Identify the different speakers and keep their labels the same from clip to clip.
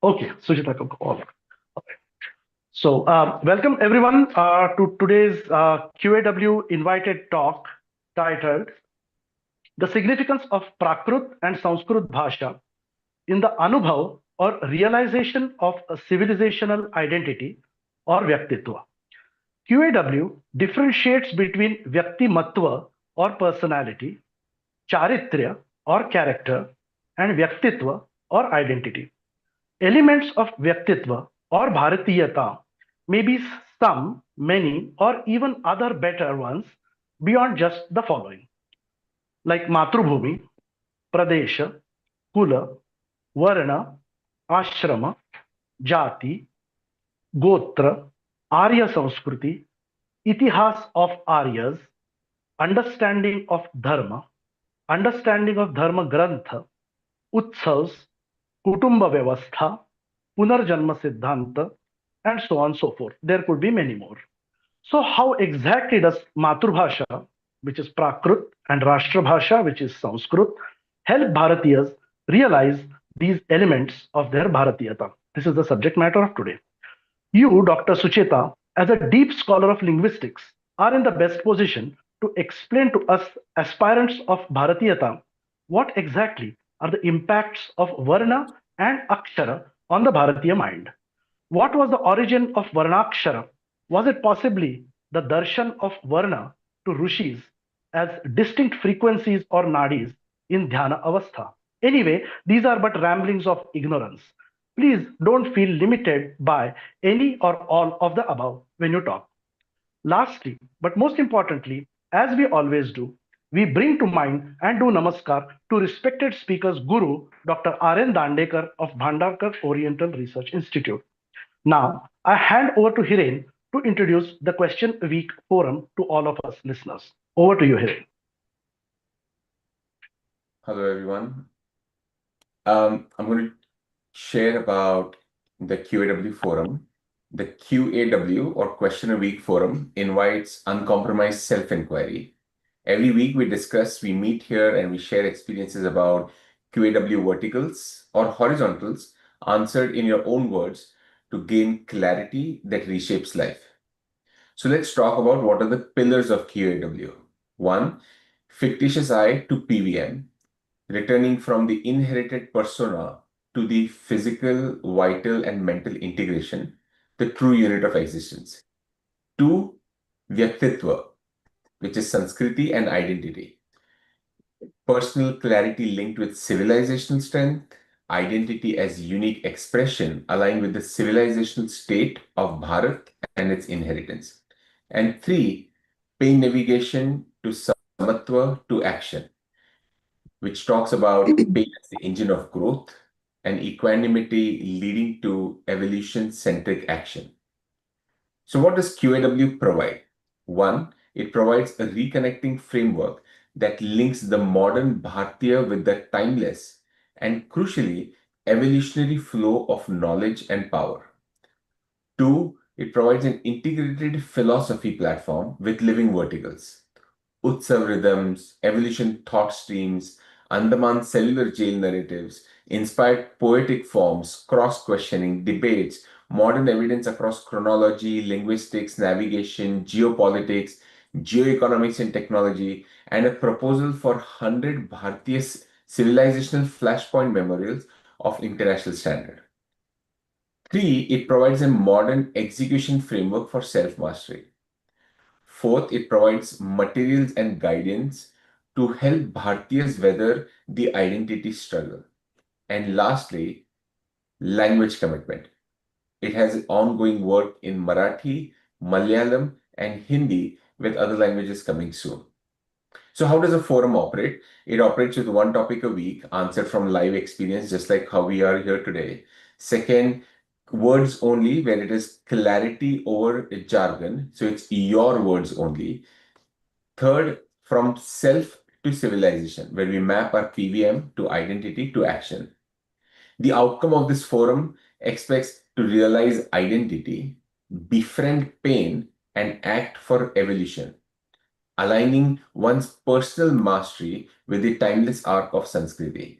Speaker 1: Okay, Sucheta, all right. So, welcome everyone to today's QAW invited talk titled The Significance of Praakrut and Sanskrut Bhasha in the Anubhav or Realization of a Civilizational Identity or Vyaktitva. QAW differentiates between Vyaktimatva or personality, Charitrya or character, and Vyaktitva or identity. Elements of Vyaktitva or Bharatiyata may be some, many, or even other better ones beyond just the following, like Matrubhumi, Pradesha, Kula, Varna, Ashrama, Jati, Gotra, Arya Sanskriti, Itihas of Aryas, understanding of Dharma Grantha, Utsavs, Kutumba Vyavastha, Punarjanma Siddhanta, and so on and so forth. There could be many more. So, how exactly does Maatrubhasha, which is Praakrut, and Raashtrabhasha, which is Sanskrit, help Bharatiyas realize these elements of their Bharatiyata? This is the subject matter of today. You, Dr. Sucheta, as a deep scholar of linguistics, are in the best position to explain to us aspirants of Bharatiyata what exactly are the impacts of Varna and Akshara on the Bharatiya mind. What was the origin of Varnakshara? Was it possibly the darshan of Varna to Rishis as distinct frequencies or nadis in Dhyana Avastha? Anyway, these are but ramblings of ignorance. Please don't feel limited by any or all of the above when you talk. Lastly, but most importantly, as we always do, we bring to mind and do namaskar to respected speakers Guru Dr. R.N. Dandekar of Bhandarkar Oriental Research Institute. Now, I hand over to Hiren to introduce the Question Week Forum to all of us listeners. Over to you, Hiren.
Speaker 2: Hello, everyone. I'm going to share about the QAW forum. The QAW or Question a Week forum invites uncompromised self-inquiry. Every week we meet here and we share experiences about QAW verticals or horizontals answered in your own words to gain clarity that reshapes life. So let's talk about what are the pillars of QAW. 1. Fictitious I to PVM, returning from the inherited persona to the physical, vital, and mental integration, the true unit of existence. 2. Vyaktitva, which is Sanskriti and identity. Personal clarity linked with civilizational strength, identity as unique expression aligned with the civilizational state of Bharat and its inheritance. And 3. Pain navigation to samatva to action, which talks about pain as the engine of growth and equanimity leading to evolution-centric action. So what does QAW provide? 1, it provides a reconnecting framework that links the modern Bharatiya with the timeless and, crucially, evolutionary flow of knowledge and power. 2, it provides an integrated philosophy platform with living verticals. Utsav rhythms, evolution thought streams, Andaman cellular jail narratives, inspired poetic forms, cross-questioning, debates, modern evidence across chronology, linguistics, navigation, geopolitics, geoeconomics and technology, and a proposal for 100 Bharatiya civilizational flashpoint memorials of international standard. 3, it provides a modern execution framework for self-mastery. 4th, it provides materials and guidance to help Bharatiyas weather the identity struggle. And lastly, language commitment. It has ongoing work in Marathi, Malayalam, and Hindi, with other languages coming soon. So how does a forum operate? It operates with one topic a week, answered from live experience, just like how we are here today. Second, words only, where it is clarity over jargon. So it's your words only. Third, from self to civilization, where we map our PVM to identity to action. The outcome of this forum expects to realize identity, befriend pain, and act for evolution, aligning one's personal mastery with the timeless arc of Sanskriti.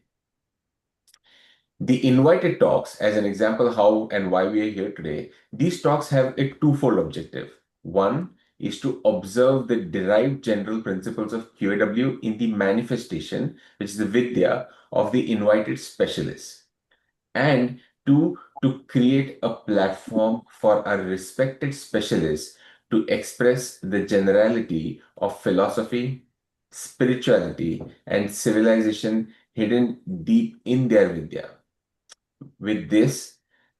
Speaker 2: The invited talks, as an example how and why we are here today, these talks have a twofold objective. One is to observe the derived general principles of QAW in the manifestation, which is the Vidya, of the invited specialists. And two, to create a platform for our respected specialists to express the generality of philosophy, spirituality, and civilization hidden deep in their Vidya. With this,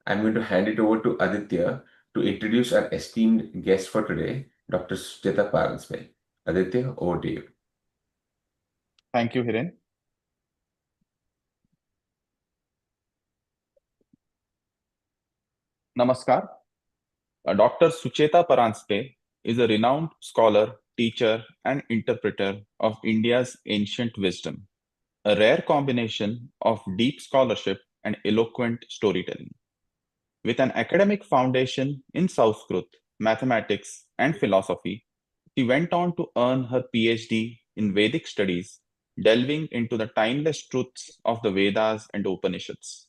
Speaker 2: I'm going to hand it over to Aditya to introduce our esteemed guest for today, Dr. Sucheta Paranjape. Aditya, over to you.
Speaker 3: Thank you, Hiren. Namaskar. Dr. Sucheta Paranjape is a renowned scholar, teacher, and interpreter of India's ancient wisdom, a rare combination of deep scholarship and eloquent storytelling. With an academic foundation in Sanskrit, mathematics, and philosophy, she went on to earn her PhD in Vedic studies, delving into the timeless truths of the Vedas and Upanishads.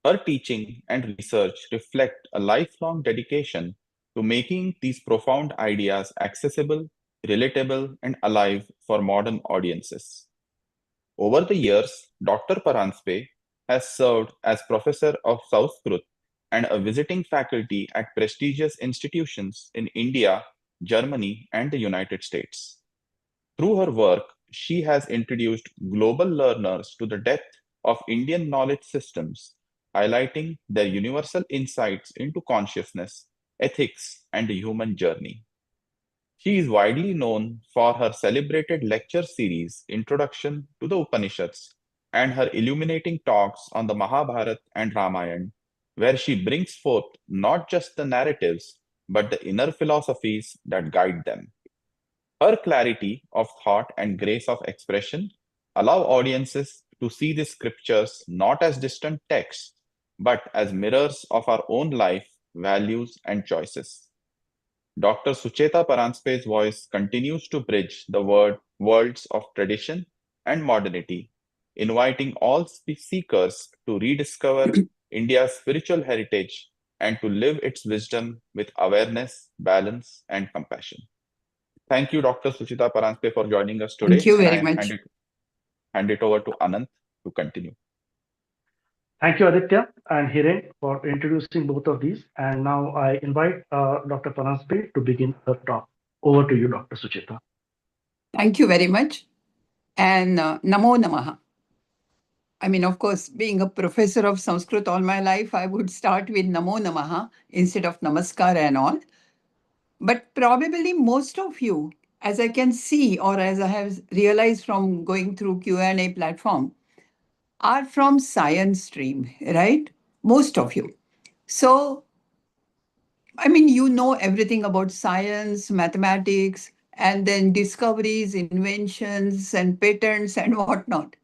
Speaker 3: Her teaching and research reflect a lifelong dedication to making these profound ideas accessible, relatable, and alive for modern audiences. Over the years, Dr. Paranjape has served as professor of Sanskrit and a visiting faculty at prestigious institutions in India, Germany, and the United States. Through her work, she has introduced global learners to the depth of Indian knowledge systems, highlighting their universal insights into consciousness, ethics, and the human journey. She is widely known for her celebrated lecture series, Introduction to the Upanishads, and her illuminating talks on the Mahabharata and Ramayana, where she brings forth not just the narratives, but the inner philosophies that guide them. Her clarity of thought and grace of expression allow audiences to see the scriptures not as distant texts, but as mirrors of our own life, values, and choices. Dr. Sucheta Paranjape's voice continues to bridge the worlds of tradition and modernity, inviting all seekers to rediscover India's spiritual heritage and to live its wisdom with awareness, balance, and compassion. Thank you, Dr. Sucheta Paranjape, for joining us
Speaker 4: Thank
Speaker 3: today,
Speaker 4: you
Speaker 3: and
Speaker 4: very
Speaker 3: I
Speaker 4: much.
Speaker 3: hand it over to Anant to continue.
Speaker 1: Thank you, Aditya and Hiren, for introducing both of these. And now I invite Dr. Paranjape to begin her talk. Over to you, Dr. Sucheta.
Speaker 4: Thank you very much. And Namo Namaha. I mean, of course, being a professor of Sanskrit all my life, I would start with Namo Namaha instead of Namaskar and all. But probably most of you, as I can see or as I have realized from going through Q&A platform, are from science stream, right? Most of you. So, I mean, you know everything about science, mathematics, and then discoveries, inventions, and patents and whatnot.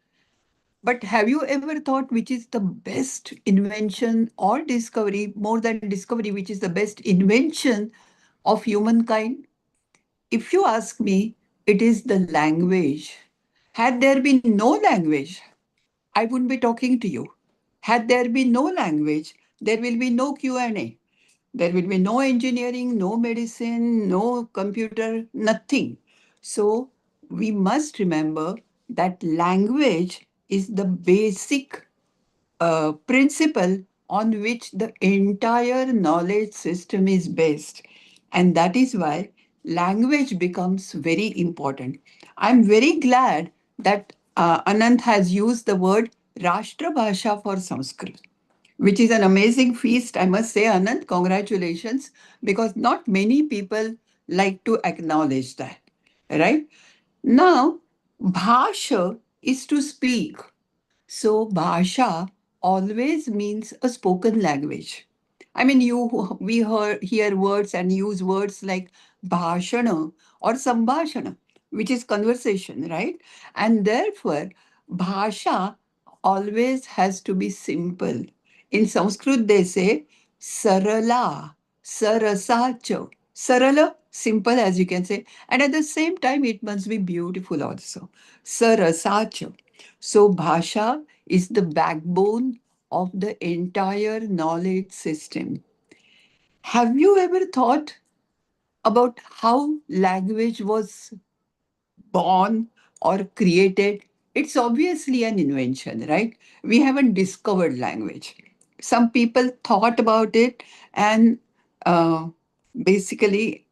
Speaker 4: But have you ever thought which is the best invention or discovery, more than discovery, which is the best invention of humankind? If you ask me, it is the language. Had there been no language, I wouldn't be talking to you. Had there been no language, there will be no Q&A. There will be no engineering, no medicine, no computer, nothing. So we must remember that language is the basic principle on which the entire knowledge system is based. And that is why language becomes very important. I'm very glad that Anant has used the word Raashtrabhasha for Sanskrit, which is an amazing feast, I must say, Anand. Congratulations, because not many people like to acknowledge that, right? Now, bhasha is to speak. So, bhasha always means a spoken language. I mean, hear words and use words like bhashana or sambhashana, which is conversation, right? And therefore, bhasha always has to be simple. In Sanskrit, they say sarala, sarasacha. Sarala, simple as you can say, and at the same time, it must be beautiful also. Sarasacha. So, bhasha is the backbone of the entire knowledge system. Have you ever thought about how language was born or created? It's obviously an invention, right? We haven't discovered language. Some people thought about it, and basically,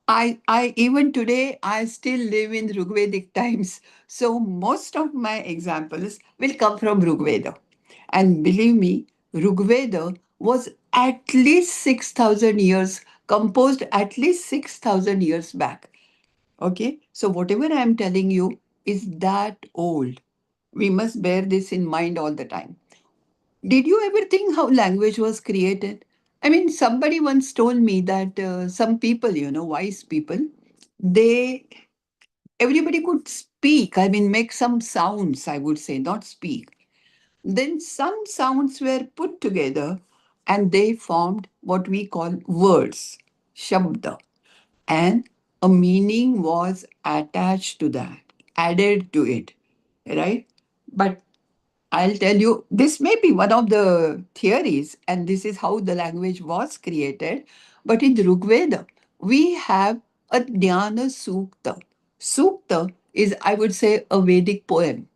Speaker 4: I even today I still live in Rigvedic times. So most of my examples will come from Rigveda. And believe me, Rigveda was at least 6,000 years, composed at least 6,000 years back. Okay, so whatever I'm telling you is that old. We must bear this in mind all the time. Did you ever think how language was created? I mean, somebody once told me that some people, wise people, they, everybody could speak. I mean, make some sounds, I would say, not speak. Then some sounds were put together and they formed what we call words, shabda, and a meaning was attached to that, added to it, right? But I'll tell you, this may be one of the theories, and this is how the language was created. But in Rigveda, we have a Dhyana Sukta. Sukta is, I would say, a Vedic poem.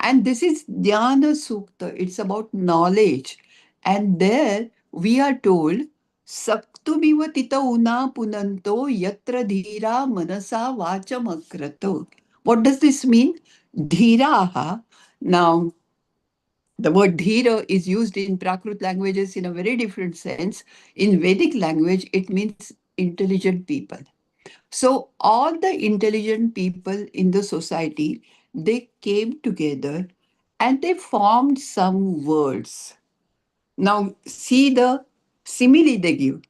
Speaker 4: And this is Dhyana Sukta. It's about knowledge. And there we are told, Saktumiva tita una punanto yatra dhira manasa vachamakrato. What does this mean? Dhiraha. Now, the word dhira is used in Praakrut languages in a very different sense. In Vedic language, it means intelligent people. So all the intelligent people in the society, they came together and they formed some words. Now see the simile they give.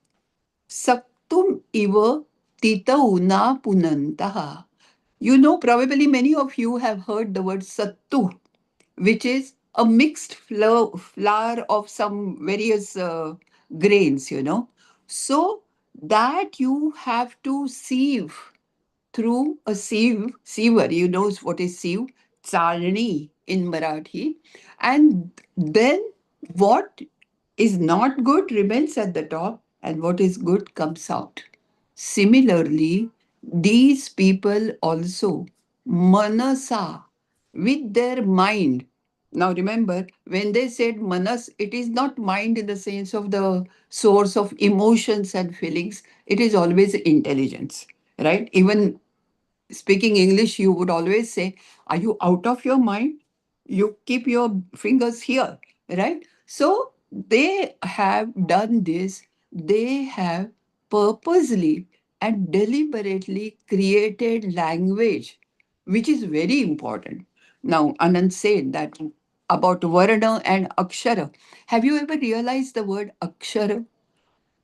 Speaker 4: Saktum iva tita una punantaha. You know, probably many of you have heard the word sattu, which is a mixed flour of some various grains, So that you have to sieve through a siever. You know what is sieve? Charni in Marathi. And then what is not good remains at the top, and what is good comes out. Similarly, these people also, manasa, with their mind. Now remember, when they said manas, it is not mind in the sense of the source of emotions and feelings, it is always intelligence, right? Even speaking English, you would always say, are you out of your mind? You keep your fingers here, right? So they have done this. They have purposely and deliberately created language, which is very important. Now, Anand said that about Varna and Akshara. Have you ever realized the word Akshara?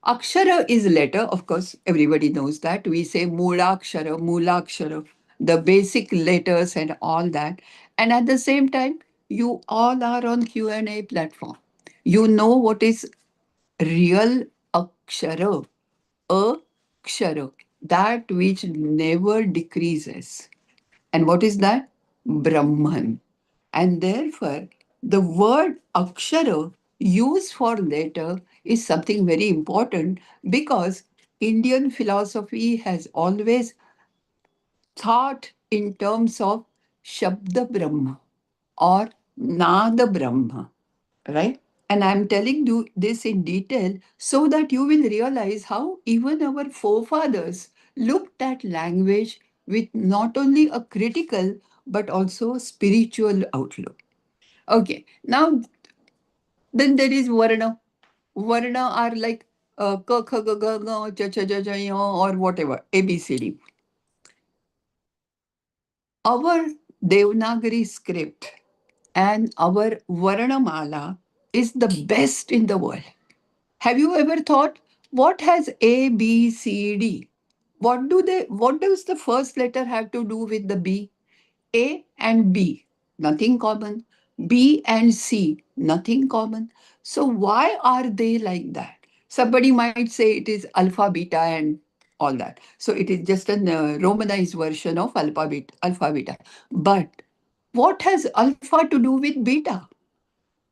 Speaker 4: Akshara is letter, of course, everybody knows that. We say Moolakshara, Moolakshara, the basic letters and all that. And at the same time, you all are on Q&A platform. You know what is real Akshara, Akshara, that which never decreases. And what is that? Brahman. And therefore, the word akshara used for letter is something very important because Indian philosophy has always thought in terms of Shabda Brahma or Nada Brahma, right? And I'm telling you this in detail so that you will realize how even our forefathers looked at language with not only a critical but also spiritual outlook. Okay, now then there is Varna. Varna are like ka, kha, ga, ga, ga, cha, cha, cha, cha, ya, or whatever, ABCD. Our Devanagari script and our Varnamala is the best in the world. Have you ever thought what has A, B, C, D? What does the first letter have to do with the B? A and B, nothing common. B and C, nothing common. So why are they like that? Somebody might say it is alpha, beta, and all that. So it is just a romanized version of alpha, beta. But what has alpha to do with beta?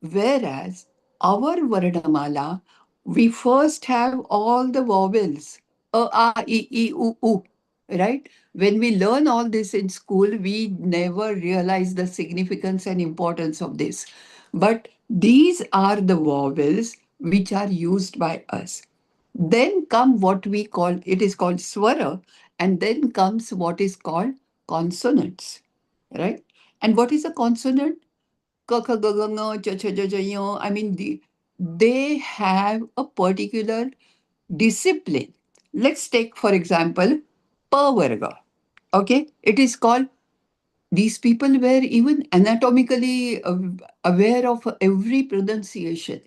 Speaker 4: Whereas our Varnamala, we first have all the vowels, a, I, u, right? When we learn all this in school, we never realize the significance and importance of this. But these are the vowels which are used by us. Then come what we call, it is called swara, and then comes what is called consonants, right? And what is a consonant? K, K, G, G, Ng, Ch, Ch, J, J, Y. I mean, they have a particular discipline. Let's take, for example, Pavarga. Okay, it is called, these people were even anatomically aware of every pronunciation.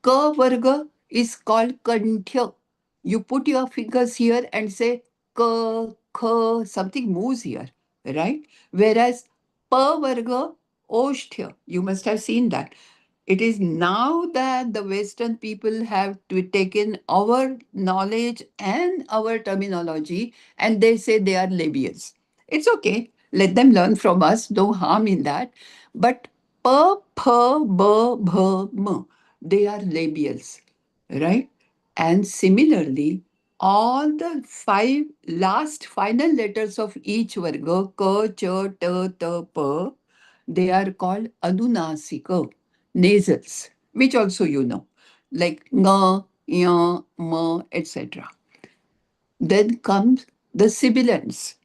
Speaker 4: Ka varga is called kanthya. You put your fingers here and say ka, ka, something moves here, right? Whereas pa varga, osthya, you must have seen that. It is now that the Western people have taken our knowledge and our terminology and they say they are labials. It's okay. Let them learn from us. No harm in that. But pa, pa, ba, bha, ma, they are labials, right? And similarly, all the five last final letters of each varga, ka, cha, ta, ta, pa, they are called anunasika, nasals, which also you know, like nga, ya, ma, etc. Then comes the sibilants.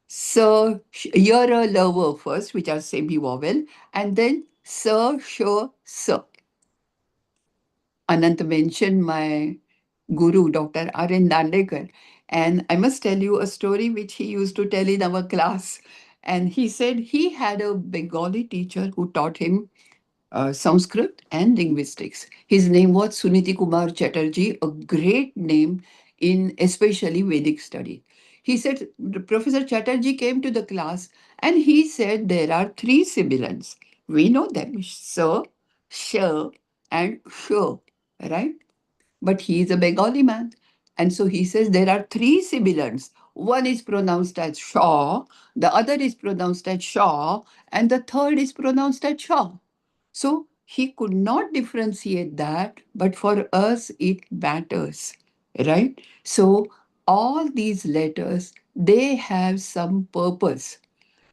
Speaker 4: So, here a lower first, which are semi-vowel, and then sa, sha, sa. Anant mentioned my guru, Dr. R.N. Dandekar. And I must tell you a story which he used to tell in our class. And he said he had a Bengali teacher who taught him Sanskrit and linguistics. His name was Suniti Kumar Chatterjee, a great name in especially Vedic study. He said, Professor Chatterjee came to the class and he said there are three sibilants. We know them, sa, sha, and sha, right? But he is a Bengali man. And so he says there are three sibilants. One is pronounced as Shaw, the other is pronounced as Shaw, and the third is pronounced as Shaw. So he could not differentiate that, but for us it matters, right? So all these letters, they have some purpose,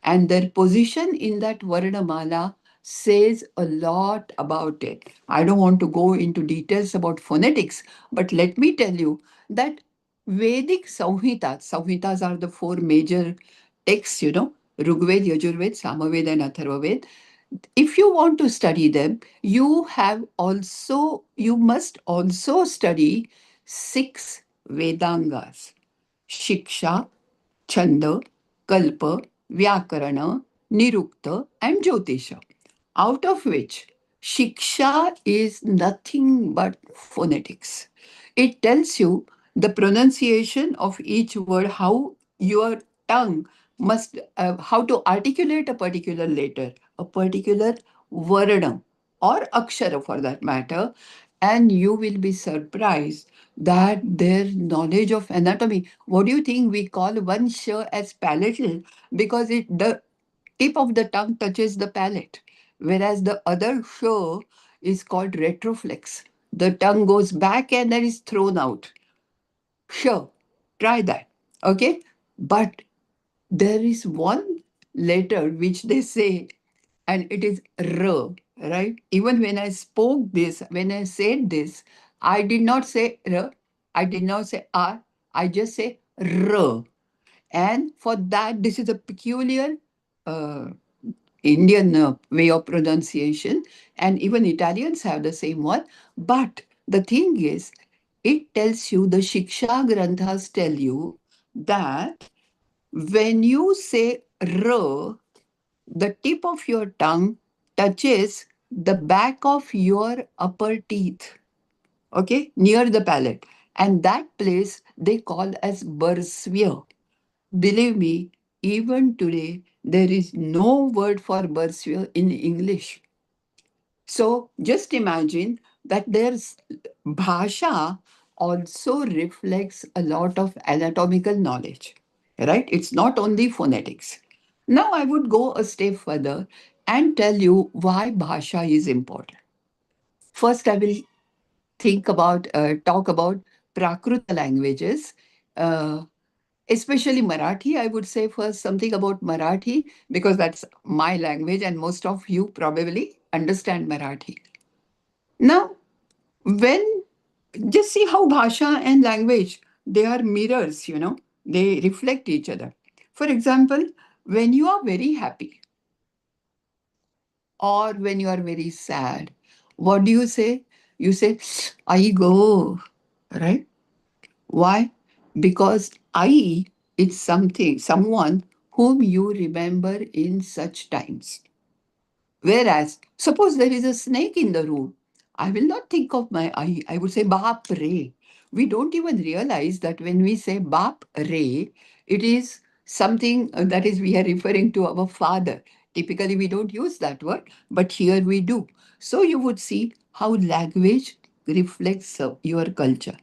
Speaker 4: and their position in that Varnamala says a lot about it. I don't want to go into details about phonetics, but let me tell you that Vedic Samhitas are the four major texts, Rigved, Yajurved, Samaved, and Atharvaved. If you want to study them, you must also study six Vedangas: Shiksha, Chanda, Kalpa, Vyakarana, Nirukta, and Jyotisha, out of which Shiksha is nothing but phonetics. It tells you the pronunciation of each word, how your tongue must, how to articulate a particular letter, a particular varna or akshara for that matter, and you will be surprised that their knowledge of anatomy. What do you think we call one sh as palatal? Because the tip of the tongue touches the palate, whereas the other sh is called retroflex. The tongue goes back and then is thrown out. Sure, try that. Okay, but there is one letter which they say, and it is R, right? Even when I spoke this, when I said this, I did not say R, I did not say R, I just say R. And for that, this is a peculiar uh, Indian way of pronunciation, and even Italians have the same one. But the thing is, it tells you, the Shiksha Granthas tell you that when you say R, the tip of your tongue touches the back of your upper teeth, okay, near the palate. And that place they call as bursvia. Believe me, even today, there is no word for bursvia in English. So just imagine that there's bhasha also reflects a lot of anatomical knowledge, right? It's not only phonetics. Now I would go a step further and tell you why bhasha is important. First, I will talk about Praakrut languages, especially Marathi. I would say first something about Marathi because that's my language and most of you probably understand Marathi. Now, when just see how bhasha and language, they are mirrors, they reflect each other. For example, when you are very happy or when you are very sad, what do you say? You say, I go, right? Why? Because I is someone whom you remember in such times. Whereas, suppose there is a snake in the room, I will not think of my I. I would say Baap Re. We don't even realize that when we say Baap Re, it is something that is we are referring to our father. Typically, we don't use that word, but here we do. So you would see how language reflects your culture.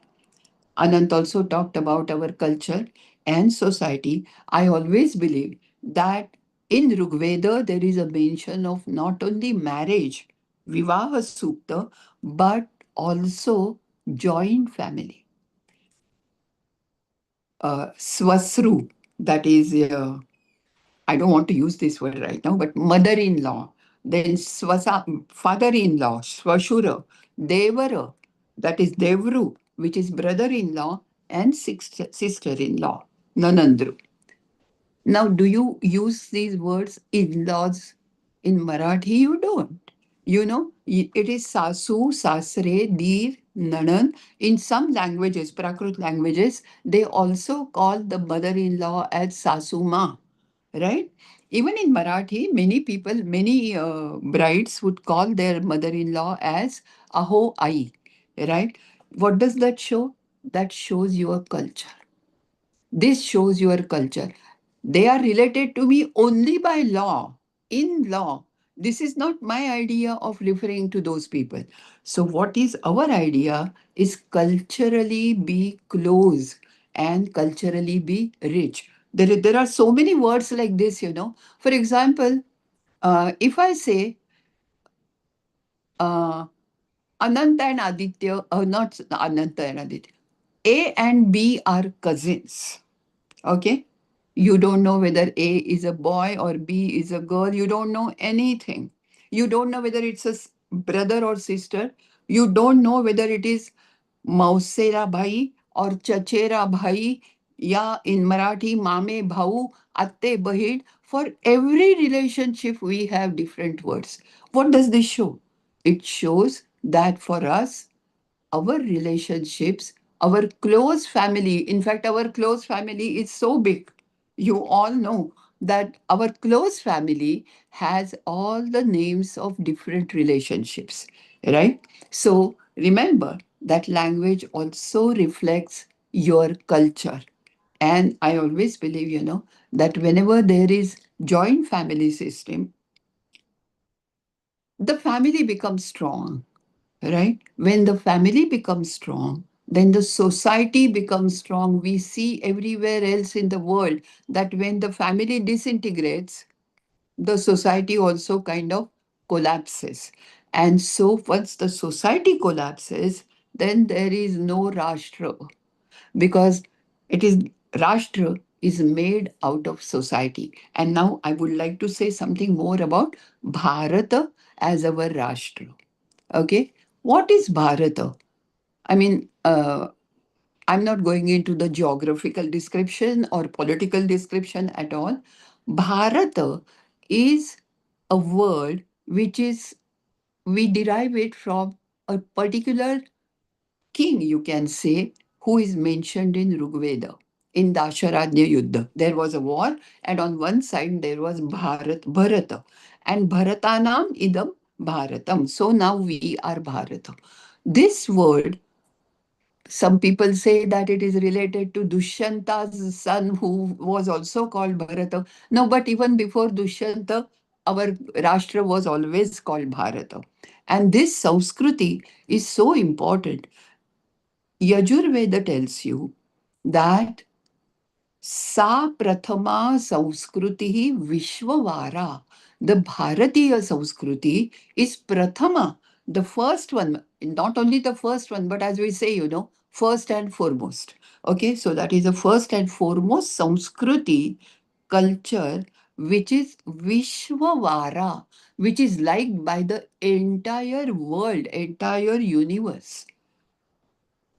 Speaker 4: Anant also talked about our culture and society. I always believe that in Rigveda there is a mention of not only marriage, Vivaha Sukta, but also joint family. Swasru, that is, I don't want to use this word right now, but mother-in-law, then father-in-law, Swashura, Devara, that is Devru, which is brother-in-law, and sister-in-law, Nanandru. Now, do you use these words in-laws in Marathi? You don't. It is sasu, sasre, dir, nanan. In some languages, Praakrut languages, they also call the mother-in-law as sasuma, right? Even in Marathi, many brides would call their mother-in-law as aho ai, right? What does that show? That shows your culture. This shows your culture. They are related to me only by law, in law. This is not my idea of referring to those people. So, what is our idea is culturally be close and culturally be rich. There are so many words like this. For example, if I say uh, Ananta and Aditya, not Ananta and Aditya, A and B are cousins. Okay? You don't know whether A is a boy or B is a girl. You don't know anything. You don't know whether it's a brother or sister. You don't know whether it is Mausera Bhai or Chachera Bhai. Yeah, in Marathi, Mame Bhau, Atte Bahid. For every relationship, we have different words. What does this show? It shows that for us, our relationships, our close family, in fact, our close family is so big. You all know that our close family has all the names of different relationships, right? So remember that language also reflects your culture. And I always believe, that whenever there is joint family system, the family becomes strong, right? When the family becomes strong, then the society becomes strong. We see everywhere else in the world that when the family disintegrates, the society also kind of collapses. And so once the society collapses, then there is no Rashtra because it is Rashtra is made out of society. And now I would like to say something more about Bharata as our Rashtra. Okay, what is Bharata? I mean, I'm not going into the geographical description or political description at all. Bharata is a word which is, we derive it from a particular king, you can say, who is mentioned in Rigveda. In Dasharanya Yuddha, there was a war, and on one side there was Bharata, and Bharatanam idam Bharatam. So now we are Bharata. This word, some people say that it is related to Dushyanta's son, who was also called Bharata. No, but even before Dushyanta, our Rashtra was always called Bharata. And this Sanskriti is so important. Yajurveda tells you that Sa Prathama Sanskriti Vishwavara. The Bharatiya Sanskriti is Prathama. the first one, not only the first one, but as we say, first and foremost. Okay, so that is the first and foremost Samskruti culture, which is Vishwavara, which is liked by the entire world, entire universe.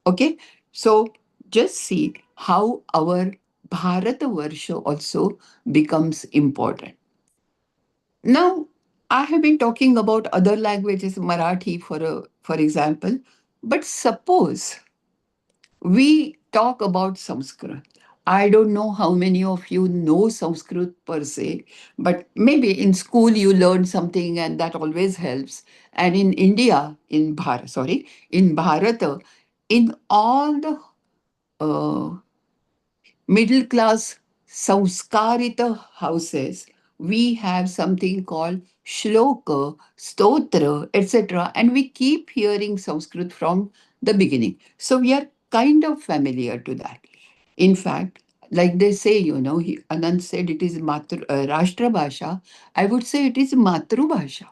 Speaker 4: Okay, so just see how our Bharatavarsha also becomes important. Now, I have been talking about other languages, Marathi for example, but suppose we talk about Sanskrit. I don't know how many of you know Sanskrit per se, but maybe in school you learn something and that always helps. And in India, in Bharata, in all the uh, middle class Sanskarita houses, we have something called shloka, stotra, etc. And we keep hearing Sanskrit from the beginning. So we are kind of familiar to that. In fact, like they say, Anand said it is Raashtrabhasha. I would say it is Maatrubhasha.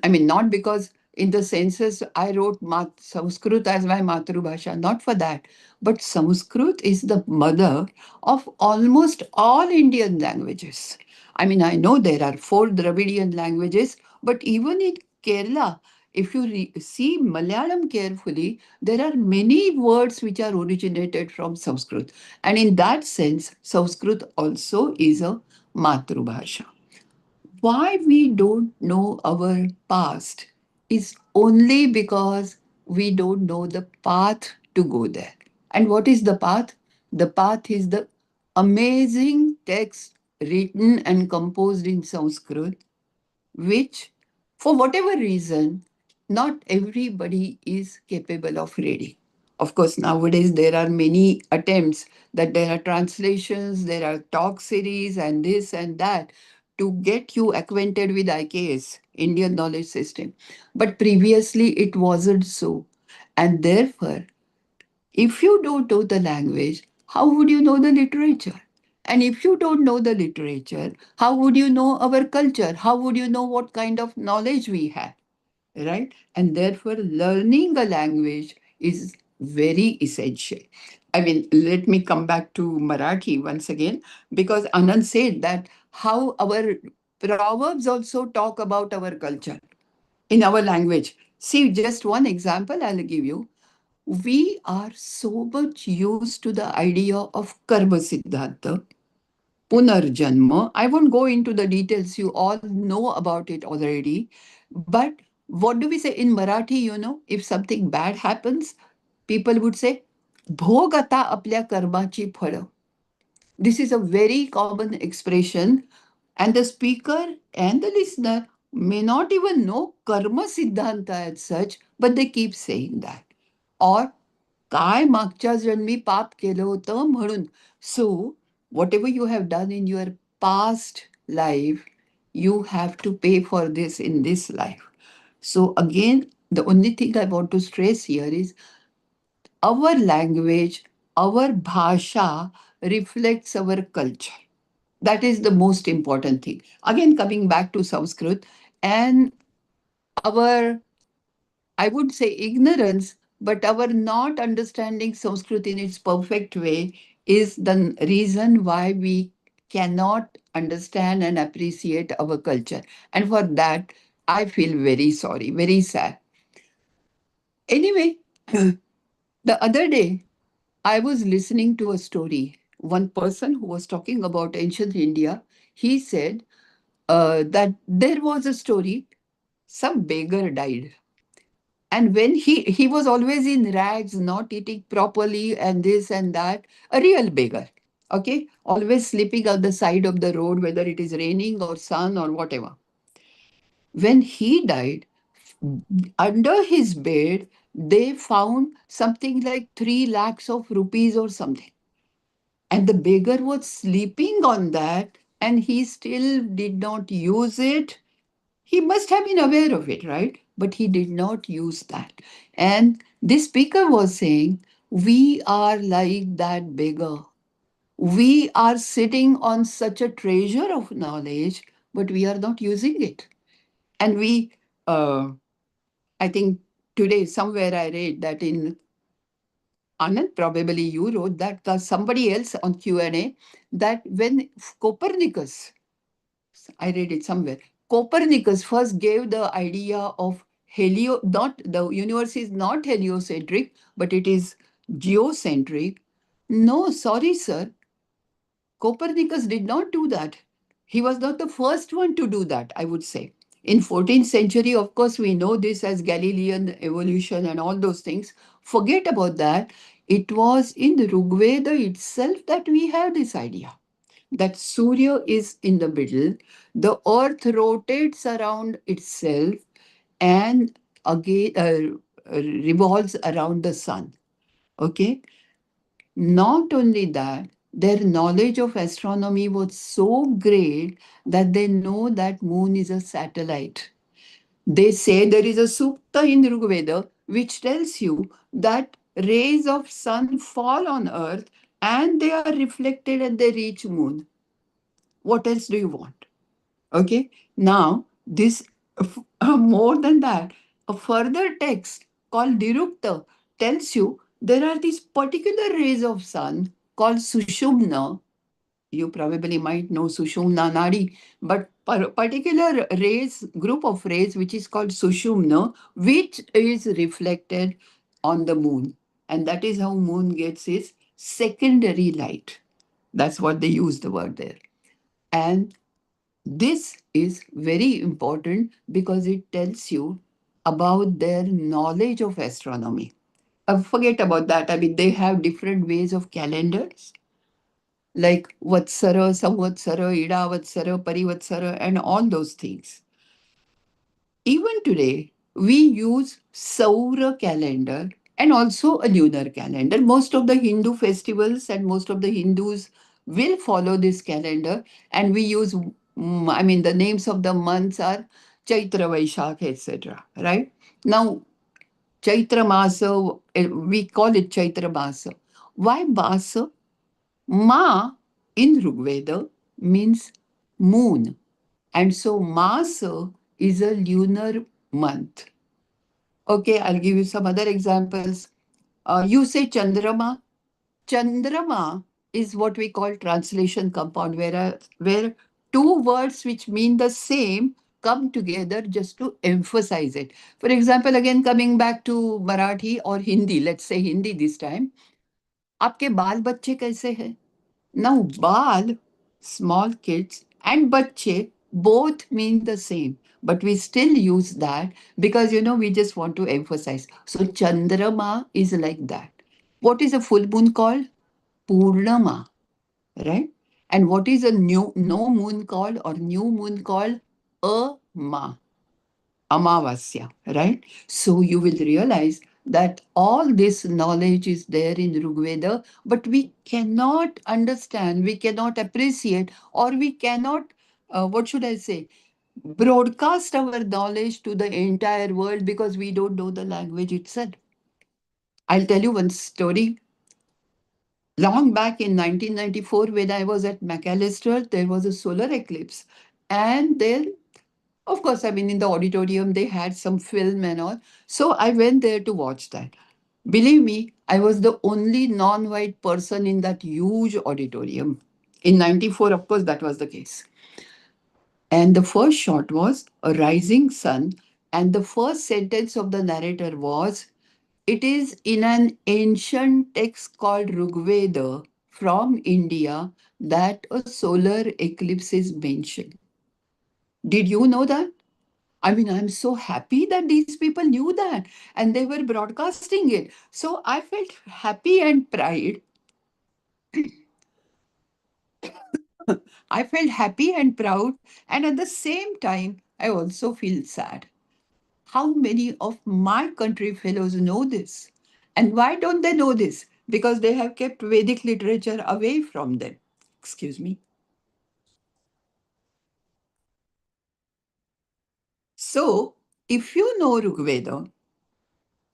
Speaker 4: I mean, not because in the census I wrote Sanskrit as my Maatrubhasha, not for that. But Sanskrit is the mother of almost all Indian languages. I mean, I know there are four Dravidian languages, but even in Kerala, if you see Malayalam carefully, there are many words which are originated from Sanskrit. And in that sense, Sanskrit also is a Maatrubhasha. Why we don't know our past is only because we don't know the path to go there. And what is the path? The path is the amazing text written and composed in Sanskrit, which, for whatever reason, not everybody is capable of reading. Of course, nowadays there are many attempts that there are translations, there are talk series, and this and that to get you acquainted with IKS, Indian Knowledge System. But previously it wasn't so. And therefore, if you don't know the language, how would you know the literature? And if you don't know the literature, how would you know our culture? How would you know what kind of knowledge we have? Right? And therefore, learning a language is very essential. I mean, let me come back to Marathi once again, because Anand said that how our proverbs also talk about our culture in our language. See, just one example I'll give you. We are so much used to the idea of karma siddhanta, punarjanma. I won't go into the details, you all know about it already. But what do we say in Marathi? If something bad happens, people would say, Bhog ata apल्या कर्माची फळं. This is a very common expression, and the speaker and the listener may not even know karma siddhanta as such, but they keep saying that. Or काय मागच्या जन्मी पाप केलं होतं म्हणून. So, whatever you have done in your past life, you have to pay for this in this life. So, again, the only thing I want to stress here is our language, our bhasha reflects our culture. That is the most important thing. Again, coming back to Sanskrit and our, I would say ignorance, but our not understanding Sanskrit in its perfect way is the reason why we cannot understand and appreciate our culture. And for that, I feel very sorry, very sad. Anyway, the other day, I was listening to a story. One person who was talking about ancient India, he said that there was a story, some beggar died. And when he was always in rags, not eating properly, and this and that, a real beggar. Okay, always sleeping on the side of the road, whether it is raining or sun or whatever. When he died, under his bed, they found something like 3 lakhs of rupees or something. And the beggar was sleeping on that, and he still did not use it. He must have been aware of it, right? But he did not use that. And this speaker was saying, we are like that beggar. We are sitting on such a treasure of knowledge, but we are not using it. And we I think today somewhere I read that in Anand, probably you wrote that, somebody else on Q&A, that when Copernicus, I read it somewhere, Copernicus first gave the idea of not the universe is not heliocentric, but it is geocentric. No, sorry, sir. Copernicus did not do that. He was not the first one to do that, I would say. In 14th century, of course, we know this as Galilean evolution and all those things. Forget about that. It was in the Rig Veda itself that we have this idea that Surya is in the middle, the earth rotates around itself and again revolves around the sun. Okay? Not only that, their knowledge of astronomy was so great that they know that moon is a satellite. They say there is a sukta in Rig Veda which tells you that rays of sun fall on earth and they are reflected and they reach moon. What else do you want? Okay. Now, this more than that, a further text called Dirukta tells you there are these particular rays of sun called Sushumna. You probably might know Sushumna Nadi, but particular rays, group of rays, which is called Sushumna, which is reflected on the moon. And that is how moon gets its secondary light. That's what they use the word there. And this is very important because it tells you about their knowledge of astronomy. Forget about that. I mean, they have different ways of calendars, like Vatsara, Samvatsara, Ida Vatsara, Parivatsara, and all those things. Even today, we use Saura calendar and also a lunar calendar. Most of the Hindu festivals and most of the Hindus will follow this calendar, and we use, I mean, the names of the months are Chaitra, Vaishakh, etc. Right? Now, Chaitra Masa, we call it Chaitra Masa. Why Masa? Ma in Rigveda means moon. And so Masa is a lunar month. Okay, I'll give you some other examples. You say Chandrama. Chandrama is what we call translation compound, where two words which mean the same come together just to emphasize it. For example, again coming back to Marathi or Hindi, let's say Hindi this time. आपके बाल बच्चे कैसे हैं? Now, bal, small kids, and bachche both mean the same, but we still use that because we just want to emphasize. So, Chandrama is like that. What is a full moon called? Purnama, right? And what is a no moon called or new moon called? Ma. Amavasya, right? So you will realize that all this knowledge is there in Rigveda, but we cannot understand, we cannot appreciate, or we cannot, what should I say, broadcast our knowledge to the entire world because we don't know the language itself. I'll tell you one story. Long back in 1994, when I was at McAllister, there was a solar eclipse. And there Of course, I mean, in the auditorium, they had some film and all. So I went there to watch that. Believe me, I was the only non-white person in that huge auditorium. In 94, of course, that was the case. And the first shot was a rising sun. And the first sentence of the narrator was, it is in an ancient text called Rigveda from India that a solar eclipse is mentioned. Did you know that? I mean, I'm so happy that these people knew that and they were broadcasting it. So I felt happy and pride. I felt happy and proud. And at the same time, I also feel sad. How many of my country fellows know this? And why don't they know this? Because they have kept Vedic literature away from them. Excuse me. So, if you know Rigveda,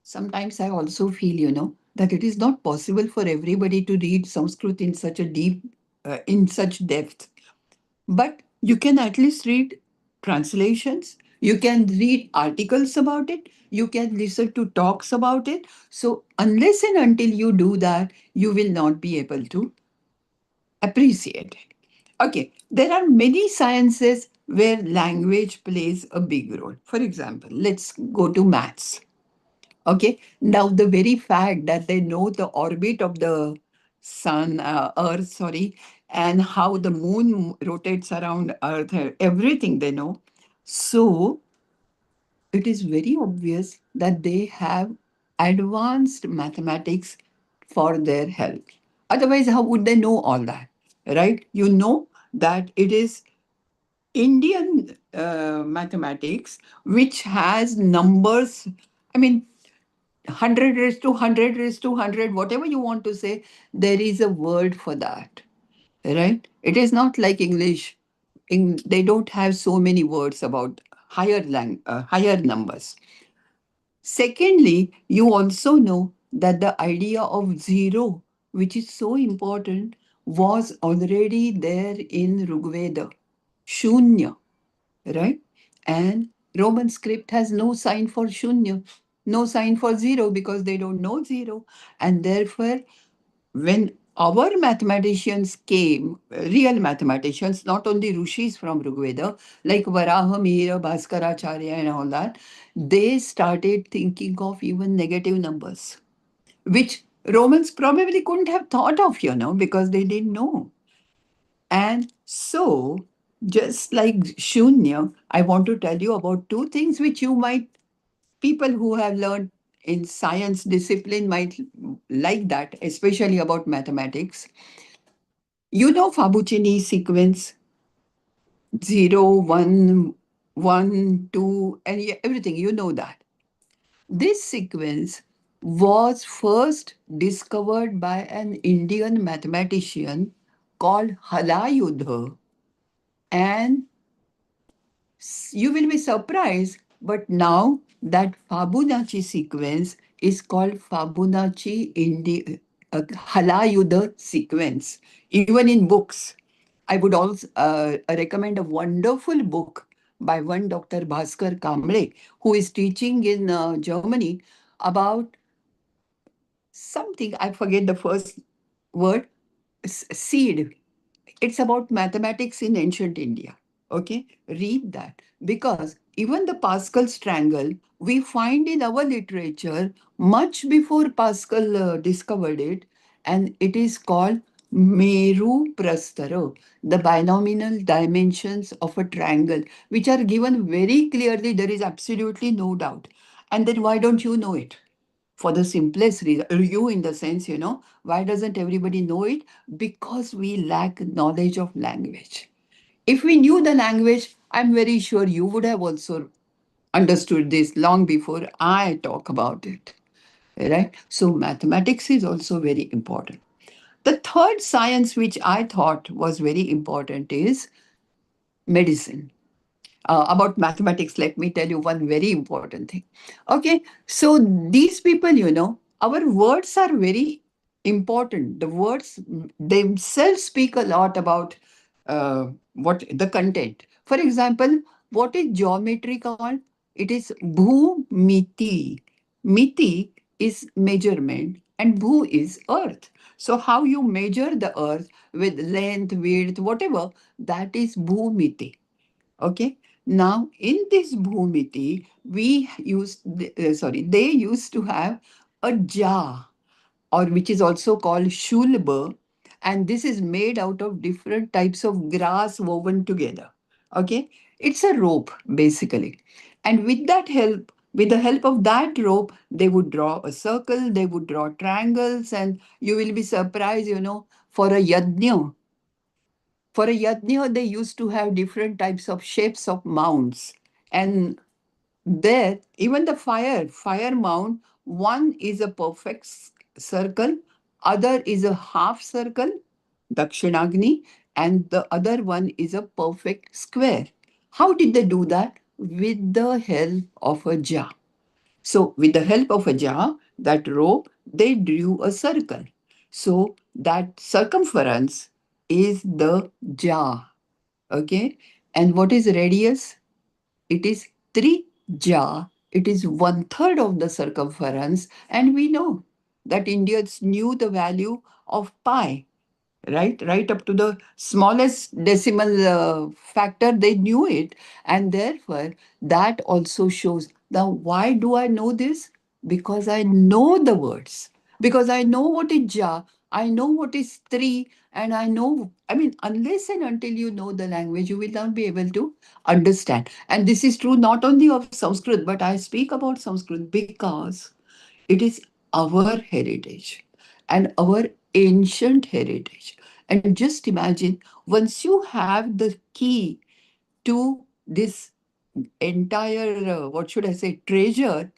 Speaker 4: sometimes I also feel, that it is not possible for everybody to read Sanskrit in such a in such depth. But you can at least read translations. You can read articles about it. You can listen to talks about it. So unless and until you do that, you will not be able to appreciate it. Okay, there are many sciences where language plays a big role. For example, let's go to maths. Okay, now the very fact that they know the orbit of the Earth, sorry, and how the moon rotates around Earth, everything they know. So it is very obvious that they have advanced mathematics for their help. Otherwise, how would they know all that? Right? You know that it is Indian mathematics which has numbers. I mean, 100 raised to 100 raised to 100, whatever you want to say, there is a word for that. Right? It is not like English. They don't have so many words about higher numbers. Secondly, you also know that the idea of zero, which is so important, was already there in Rigveda, Shunya, right? And Roman script has no sign for Shunya, no sign for zero because they don't know zero. And therefore, when our mathematicians came, real mathematicians, not only rishis from Rigveda, like Varaha, Mihira, Bhaskaracharya, and all that, they started thinking of even negative numbers, which Romans probably couldn't have thought of, because they didn't know. And so, just like Shunya, I want to tell you about two things which people who have learned in science discipline might like that, especially about mathematics. You know Fibonacci sequence 0, 1, 1, 2, and everything, you know that. This sequence was first discovered by an Indian mathematician called Halayudha, and you will be surprised, but now that Fibonacci sequence is called Halayudha sequence, even in books. I would also recommend a wonderful book by one Dr. Bhaskar Kamble, who is teaching in Germany about something, I forget the first word, seed. It's about mathematics in ancient India. Okay, read that because even the Pascal's triangle we find in our literature much before Pascal discovered it, and it is called Meru Prastaro, the binomial dimensions of a triangle, which are given very clearly. There is absolutely no doubt. And then why don't you know it? For the simplest reason, you in the sense, why doesn't everybody know it? Because we lack knowledge of language. If we knew the language, I'm very sure you would have also understood this long before I talk about it. Right? So mathematics is also very important. The third science which I thought was very important is medicine. About mathematics, let me tell you one very important thing. Okay, so these people, our words are very important. The words themselves speak a lot about what the content. For example, what is geometry called? It is bhumiti. Miti is measurement and bhu is earth. So how you measure the earth with length, width, whatever, that is bhumiti. Okay. Now, in this Bhumiti, they used to have a jar, or which is also called shulba, and this is made out of different types of grass woven together. Okay. It's a rope, basically. And with the help of that rope, they would draw a circle, they would draw triangles, and you will be surprised, for a yajna, they used to have different types of shapes of mounds. And there, even the fire mound, one is a perfect circle, other is a half circle, Dakshinagni, and the other one is a perfect square. How did they do that? With the help of a jar. So, with the help of a jar, that rope, they drew a circle. So, that circumference is the jar. Okay. And what is radius? It is Trija, it is 1/3 of the circumference, and we know that Indians knew the value of pi, right up to the smallest decimal factor, they knew it. And therefore that also shows. Now why do I know this? Because I know the words, because I know what is ja, I know what is three, and I know, I mean, unless and until you know the language, you will not be able to understand. And this is true not only of Sanskrit, but I speak about Sanskrit because it is our heritage and our ancient heritage. And just imagine, once you have the key to this entire, what should I say, treasure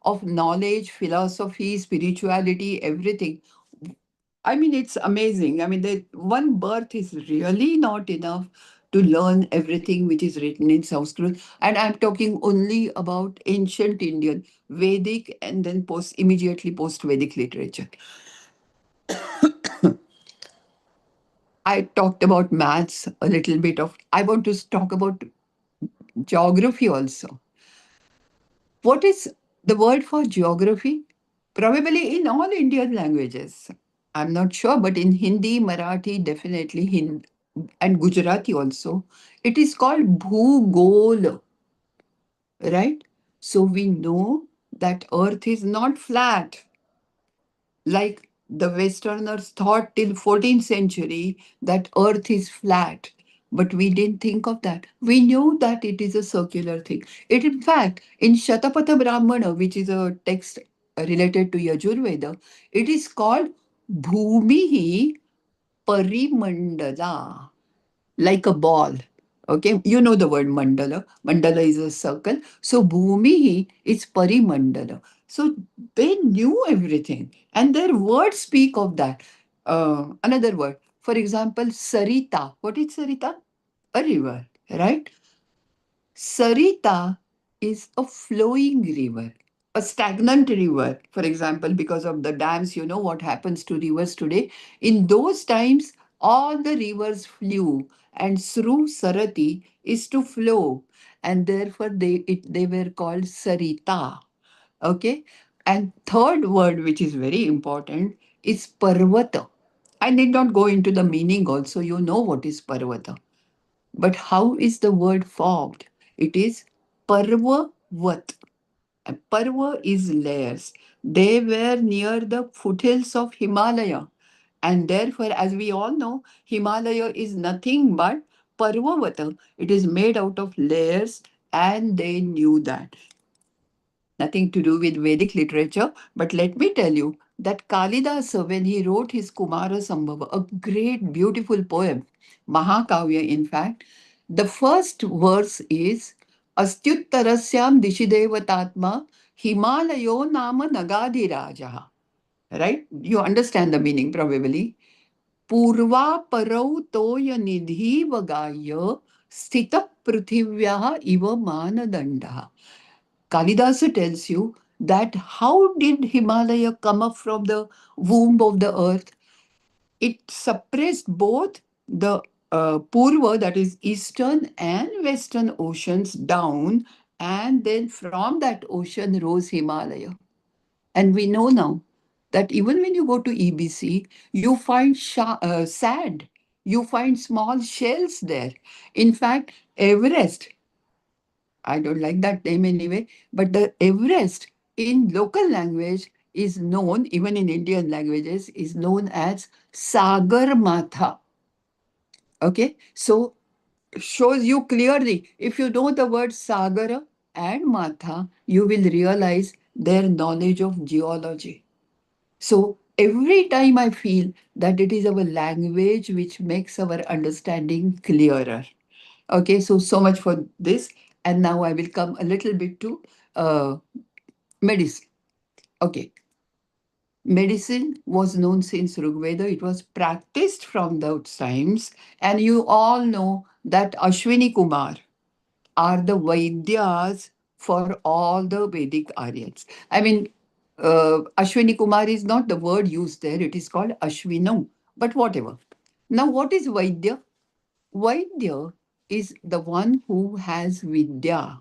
Speaker 4: of knowledge, philosophy, spirituality, everything. I mean, it's amazing. I mean, the one birth is really not enough to learn everything which is written in Sanskrit. And I'm talking only about ancient Indian, Vedic, and then immediately post-Vedic literature. I talked about maths a little bit of. I want to talk about geography also. What is the word for geography? Probably in all Indian languages. I'm not sure, but in Hindi, Marathi, definitely Hindi, and Gujarati also, it is called Bhugol, right? So we know that Earth is not flat, like the Westerners thought till 14th century that Earth is flat. But we didn't think of that. We knew that it is a circular thing. It, in fact, in Shatapatha Brahmana, which is a text related to Yajurveda, it is called Bhumihi Parimandala, like a ball. Okay, you know the word mandala. Mandala is a circle. So Bhumihi is Parimandala. So they knew everything, and their words speak of that. Another word, for example, Sarita. What is Sarita? A river, right? Sarita is a flowing river, a stagnant river, for example, because of the dams. You know what happens to rivers today. In those times, all the rivers flew, and Sru Sarati is to flow, and therefore they were called Sarita. Okay? And third word, which is very important, is Parvata. I need not go into the meaning also. You know what is Parvata. But how is the word formed? It is Parvavat. And Parva is layers. They were near the foothills of Himalaya. And therefore, as we all know, Himalaya is nothing but Parvavata. It is made out of layers, and they knew that. Nothing to do with Vedic literature, but let me tell you that Kalidasa, when he wrote his Kumara Sambhava, a great, beautiful poem, Mahakavya, in fact, the first verse is Astyuttarasyam Dishidevatatma Himalayo Nama Nagadhirajaha. Right? You understand the meaning probably. Purva parau toya nidhi vagaya sthita prithivyaha iva manadandaha. Kalidasa tells you that how did Himalaya come up from the womb of the earth? It suppressed both the Purva, that is eastern and western oceans down, and then from that ocean rose Himalaya. And we know now that even when you go to EBC, you find sand, you find small shells there. In fact, Everest, I don't like that name anyway, but the Everest in local language is known, even in Indian languages, is known as Sagar Matha. Okay, so shows you clearly, if you know the word Sagara and Matha, you will realize their knowledge of geology. So every time I feel that it is our language which makes our understanding clearer. Okay, so much for this. And now I will come a little bit to medicine. Okay, medicine was known since Rigveda. It was practiced from those times. And you all know that Ashwini Kumar are the Vaidyas for all the Vedic Aryans. I mean, Ashwini Kumar is not the word used there. It is called Ashvinam, but whatever. Now, what is Vaidya? Vaidya is the one who has Vidya.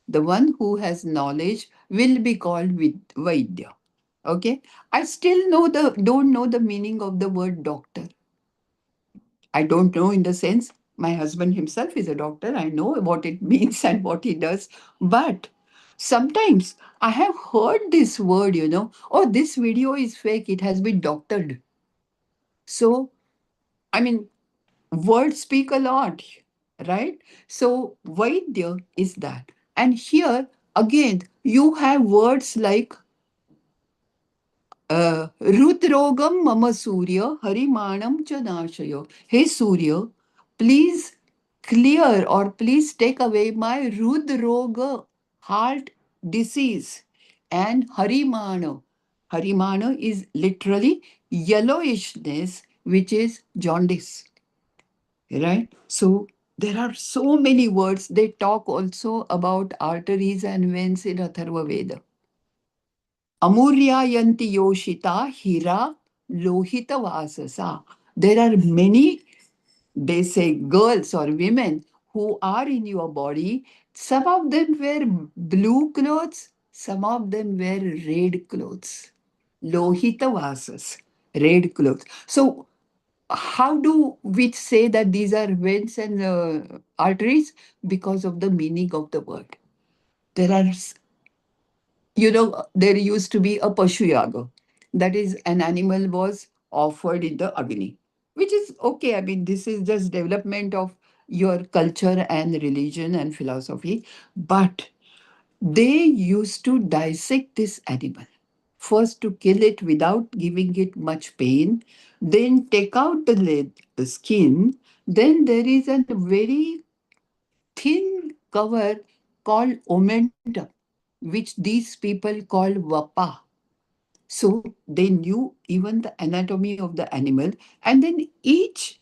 Speaker 4: The one who has knowledge will be called Vaidya. Okay. I still don't know the meaning of the word doctor. I don't know in the sense my husband himself is a doctor. I know what it means and what he does. But sometimes I have heard this word, oh, this video is fake. It has been doctored. So, I mean, words speak a lot, right? So, Vaidya is that. And here, again, you have words like Rudrogam mama Surya Harimanam cha nashayo. Hey Surya, please clear or please take away my Rudroga, heart disease, and Harimana. Harimana is literally yellowishness, which is jaundice, right? So there are so many words. They talk also about arteries and veins in Atharva Veda. Amuryayanti Yoshita Hira Lohita Vasasa. There are many, they say, girls or women who are in your body. Some of them wear blue clothes, some of them wear red clothes. Lohita Vasas, red clothes. So, how do we say that these are veins and arteries? Because of the meaning of the word. There are there used to be a Pashu Yaga. That is, an animal was offered in the Agni, which is okay. I mean, this is just development of your culture and religion and philosophy. But they used to dissect this animal. First, to kill it without giving it much pain, then take out the skin. Then there is a very thin cover called omentum, which these people call vapa. So they knew even the anatomy of the animal, and then each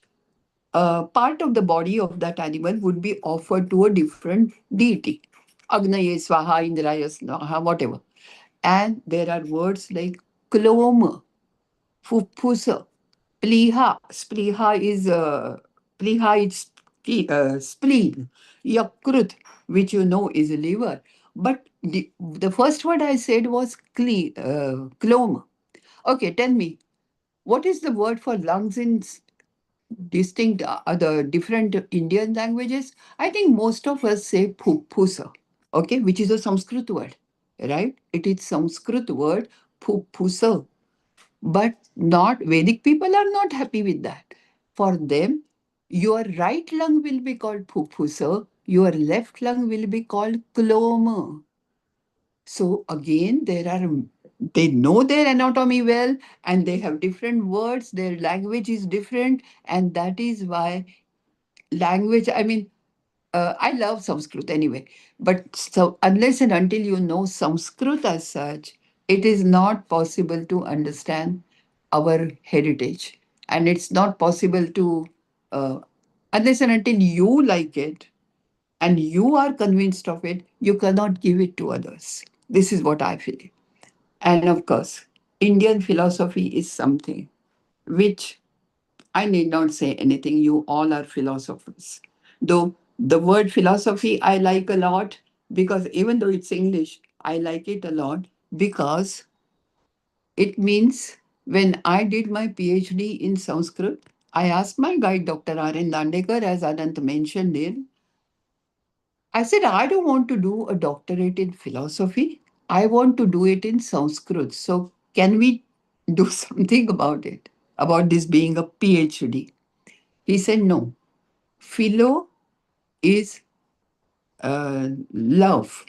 Speaker 4: part of the body of that animal would be offered to a different deity. Agnaye Swaha, Indraya Swaha, whatever. And there are words like kloma, fupusa, pliha. Pliha is spleen. Yakrut, which you know is liver. But the first word I said was kloma. Okay, tell me, what is the word for lungs in distinct other different Indian languages? I think most of us say pupusa, okay, which is a Sanskrit word, right? It is Sanskrit word pupusa, but not Vedic people are not happy with that. For them, your right lung will be called pupusa, your left lung will be called kloma. So again, they know their anatomy well and they have different words, their language is different, and that is why language, I mean, I love Sanskrit anyway, but so unless and until you know Sanskrit as such, it is not possible to understand our heritage. And it's not possible to, unless and until you like it, and you are convinced of it, you cannot give it to others. This is what I feel. And of course, Indian philosophy is something which I need not say anything. You all are philosophers. Though the word philosophy I like a lot because even though it's English, I like it a lot because it means when I did my PhD in Sanskrit, I asked my guide, Dr. R.N. Dandekar, as Anant mentioned in, I said, I don't want to do a doctorate in philosophy. I want to do it in Sanskrit. So, can we do something about it, about this being a PhD? He said, no. Philo is love,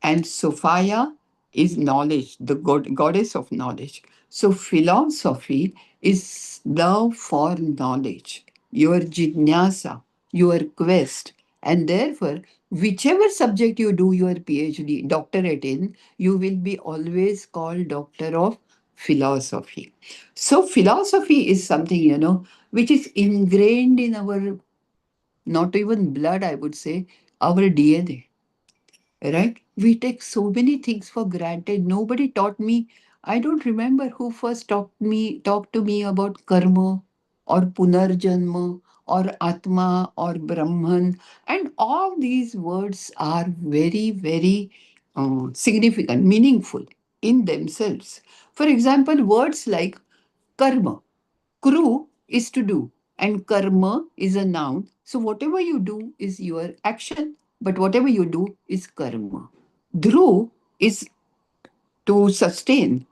Speaker 4: and Sophia is knowledge, the goddess of knowledge. So, philosophy is love for knowledge, your jnana, your quest. And therefore, whichever subject you do your PhD, doctorate in, you will be always called doctor of philosophy. So, philosophy is something, which is ingrained in our, not even blood, I would say, our DNA, right? We take so many things for granted. Nobody taught me. I don't remember who first talked to me about karma or punarjanma or Atma or Brahman. And all these words are very, very significant, meaningful in themselves. For example, words like karma. Kru is to do, and karma is a noun. So whatever you do is your action, but whatever you do is karma. Dhru is to sustain,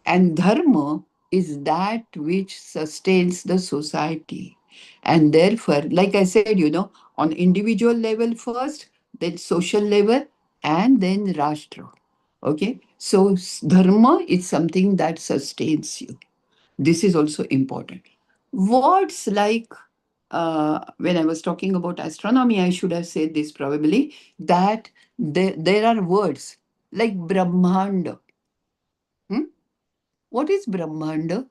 Speaker 4: and dharma is that which sustains the society. And therefore, like I said, on individual level first, then social level, and then Rashtra. Okay, so dharma is something that sustains you. This is also important. Words like, when I was talking about astronomy, I should have said this probably, that there are words like Brahmanda. Hmm? What is Brahmanda?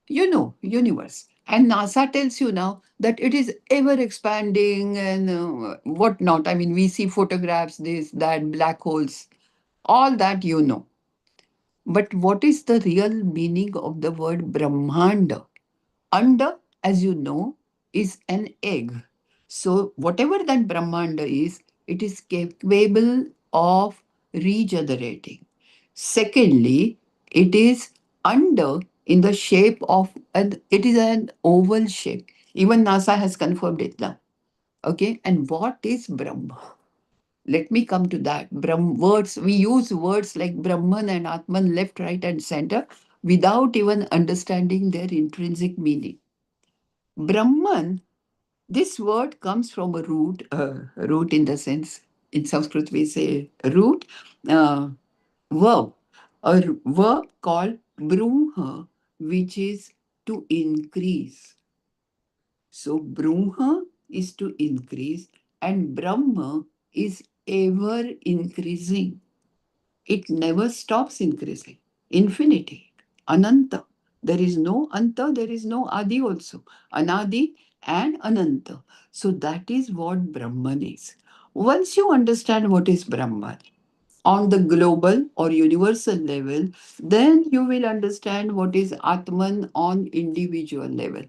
Speaker 4: Universe. And NASA tells you now that it is ever expanding and whatnot. I mean, we see photographs, this, that, black holes, all that But what is the real meaning of the word Brahmanda? Anda, as you know, is an egg. So, whatever that Brahmanda is, it is capable of regenerating. Secondly, it is under in the shape of it is an oval shape. Even NASA has confirmed it now. Okay, and what is Brahma? Let me come to that. Words, we use words like Brahman and Atman left, right, and center without even understanding their intrinsic meaning. Brahman, this word comes from a root in the sense, in Sanskrit we say root, uh, verb, a verb called brumha, which is to increase. So brumha is to increase, and Brahma is ever increasing. It never stops increasing. Infinity, Ananta. There is no Anta, there is no Adi also. Anadi and Ananta. So that is what Brahman is. Once you understand what is Brahman on the global or universal level, then you will understand what is Atman on individual level.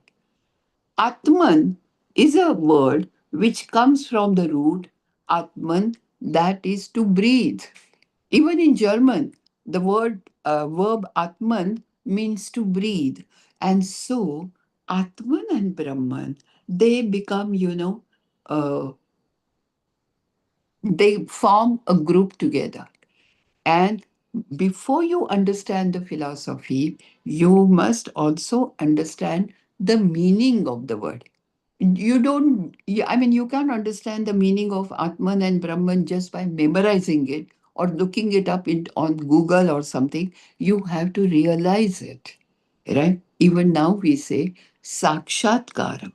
Speaker 4: Atman is a word which comes from the root Atman, that is to breathe. Even in German, the verb Atman means to breathe. And so, Atman and Brahman, they become, they form a group together. And before you understand the philosophy, you must also understand the meaning of the word. You don't, I mean, you can't understand the meaning of Atman and Brahman just by memorizing it or looking it up on Google or something. You have to realize it, right? Even now we say Sakshatkara.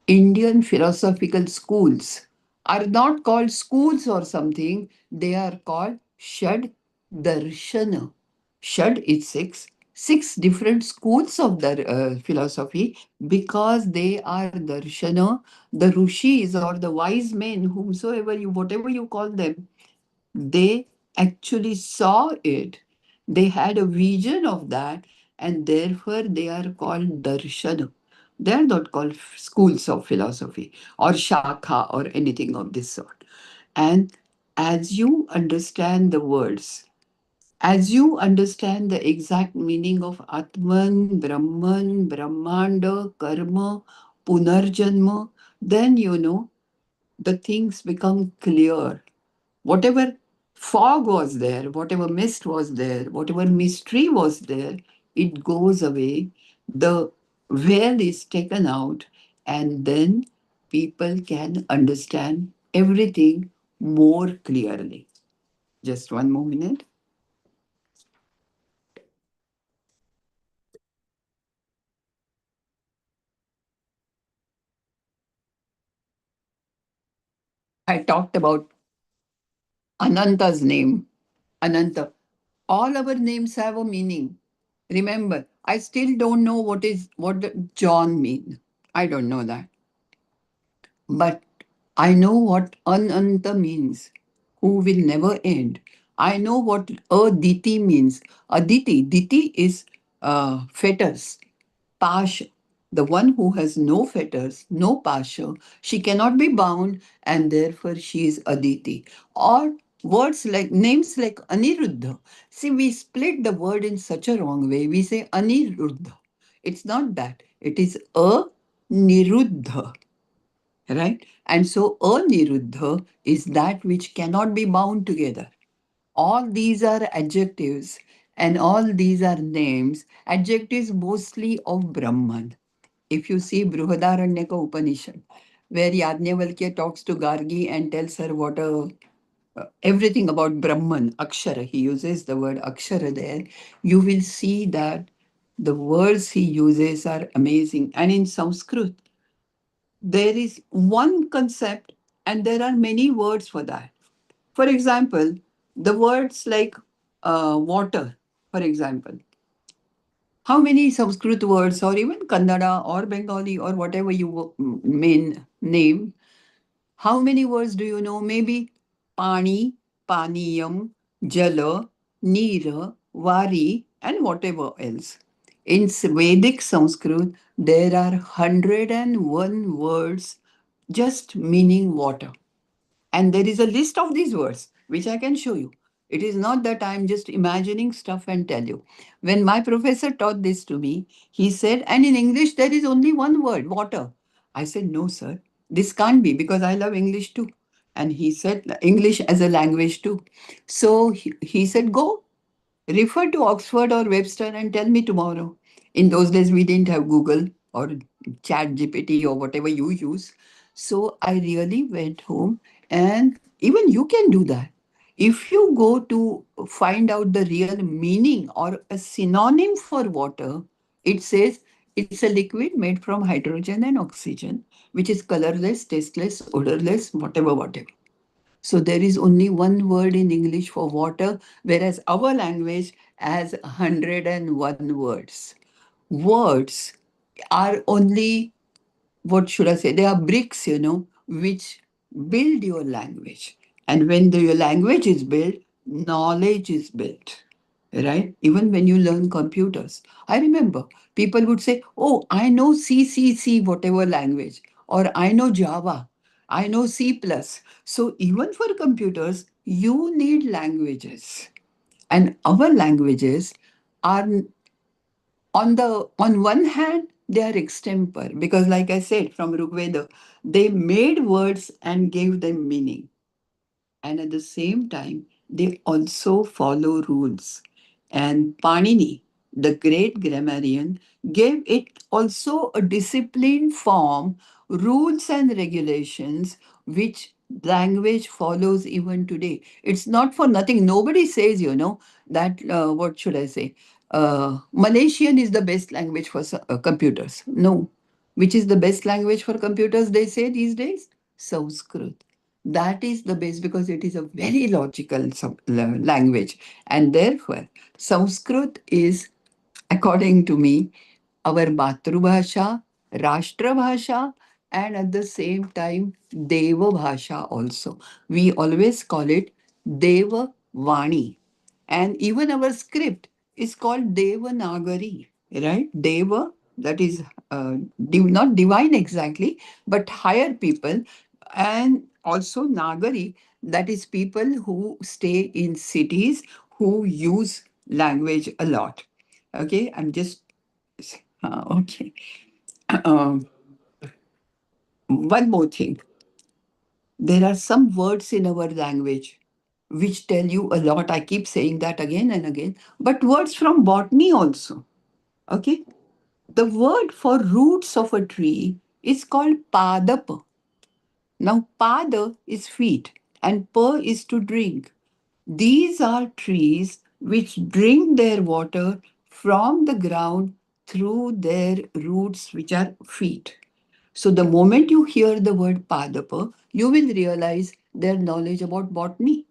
Speaker 4: Indian philosophical schools are not called schools or something, they are called Shad Darshana. Shad is six different schools of the philosophy, because they are Darshana, the Rishis or the wise men, whomsoever you, whatever you call them, they actually saw it. They had a vision of that, and therefore they are called darshana. They are not called schools of philosophy or shakha or anything of this sort. And as you understand the words, as you understand the exact meaning of Atman, Brahman, Brahmanda, Karma, Punarjanma, then the things become clear. Whatever fog was there, whatever mist was there, whatever mystery was there, it goes away. The veil is taken out, and then people can understand everything more clearly. Just one more minute. I talked about Ananta's name. Ananta. All our names have a meaning. Remember, I still don't know what John mean. I don't know that. But I know what Ananta means, who will never end. I know what Aditi means. Aditi, Diti is fetters, pash. The one who has no fetters, no pasha, she cannot be bound, and therefore she is Aditi. Or words like names like Aniruddha. See, we split the word in such a wrong way. We say Aniruddha. It's not that. It is Aniruddha, right? And so Aniruddha is that which cannot be bound together. All these are adjectives and all these are names, adjectives mostly of Brahman. If you see Brihadaranyaka Upanishad, where Yajnavalkya talks to Gargi and tells her everything about Brahman, Akshara, he uses the word Akshara there, you will see that the words he uses are amazing. And in Sanskrit, there is one concept and there are many words for that. For example, the words like water, for example. How many Sanskrit words, or even Kannada or Bengali or whatever you main name, how many words do you know? Maybe Pani, Paniyam, Jala, Neera, Vari, and whatever else. In Vedic Sanskrit, there are 101 words just meaning water. And there is a list of these words, which I can show you. It is not that I'm just imagining stuff and tell you. When my professor taught this to me, he said, and in English, there is only one word, water. I said, no, sir, this can't be because I love English too. And he said, English as a language too. So he said, go refer to Oxford or Webster and tell me tomorrow. In those days, we didn't have Google or Chat GPT or whatever you use. So I really went home, and even you can do that. If you go to find out the real meaning or a synonym for water, it says it's a liquid made from hydrogen and oxygen, which is colorless, tasteless, odorless, whatever. So there is only one word in English for water, whereas our language has 101 words. Words are only, what should I say? They are bricks, which build your language. And when your language is built, knowledge is built, right? Even when you learn computers. I remember people would say, oh, I know C, C, C, whatever language, or I know Java, I know C++. plus. So even for computers, you need languages. And our languages are on one hand, they are extempore because, like I said, from Rigveda, they made words and gave them meaning. And at the same time, they also follow rules. And Panini, the great grammarian, gave it also a disciplined form, rules and regulations, which language follows even today. It's not for nothing. Nobody says, that, what should I say? Malaysian is the best language for computers. No. Which is the best language for computers, they say these days? Sanskrit. That is the base because it is a very logical language. And therefore, Sanskrit is, according to me, our Maatrubhasha, Raashtrabhasha, and at the same time, Deva Bhasha also. We always call it Deva Vani. And even our script is called Devanagari, right? Deva, that is not divine exactly, but higher people. And also Nagari, that is people who stay in cities who use language a lot. Okay, I'm just okay. Um, One more thing. There are some words in our language which tell you a lot. I keep saying that again and again, but words from botany also. Okay. The word for roots of a tree is called padapa. Now, pada is feet and pa is to drink. These are trees which drink their water from the ground through their roots, which are feet. So the moment you hear the word padapa, you will realize their knowledge about botany.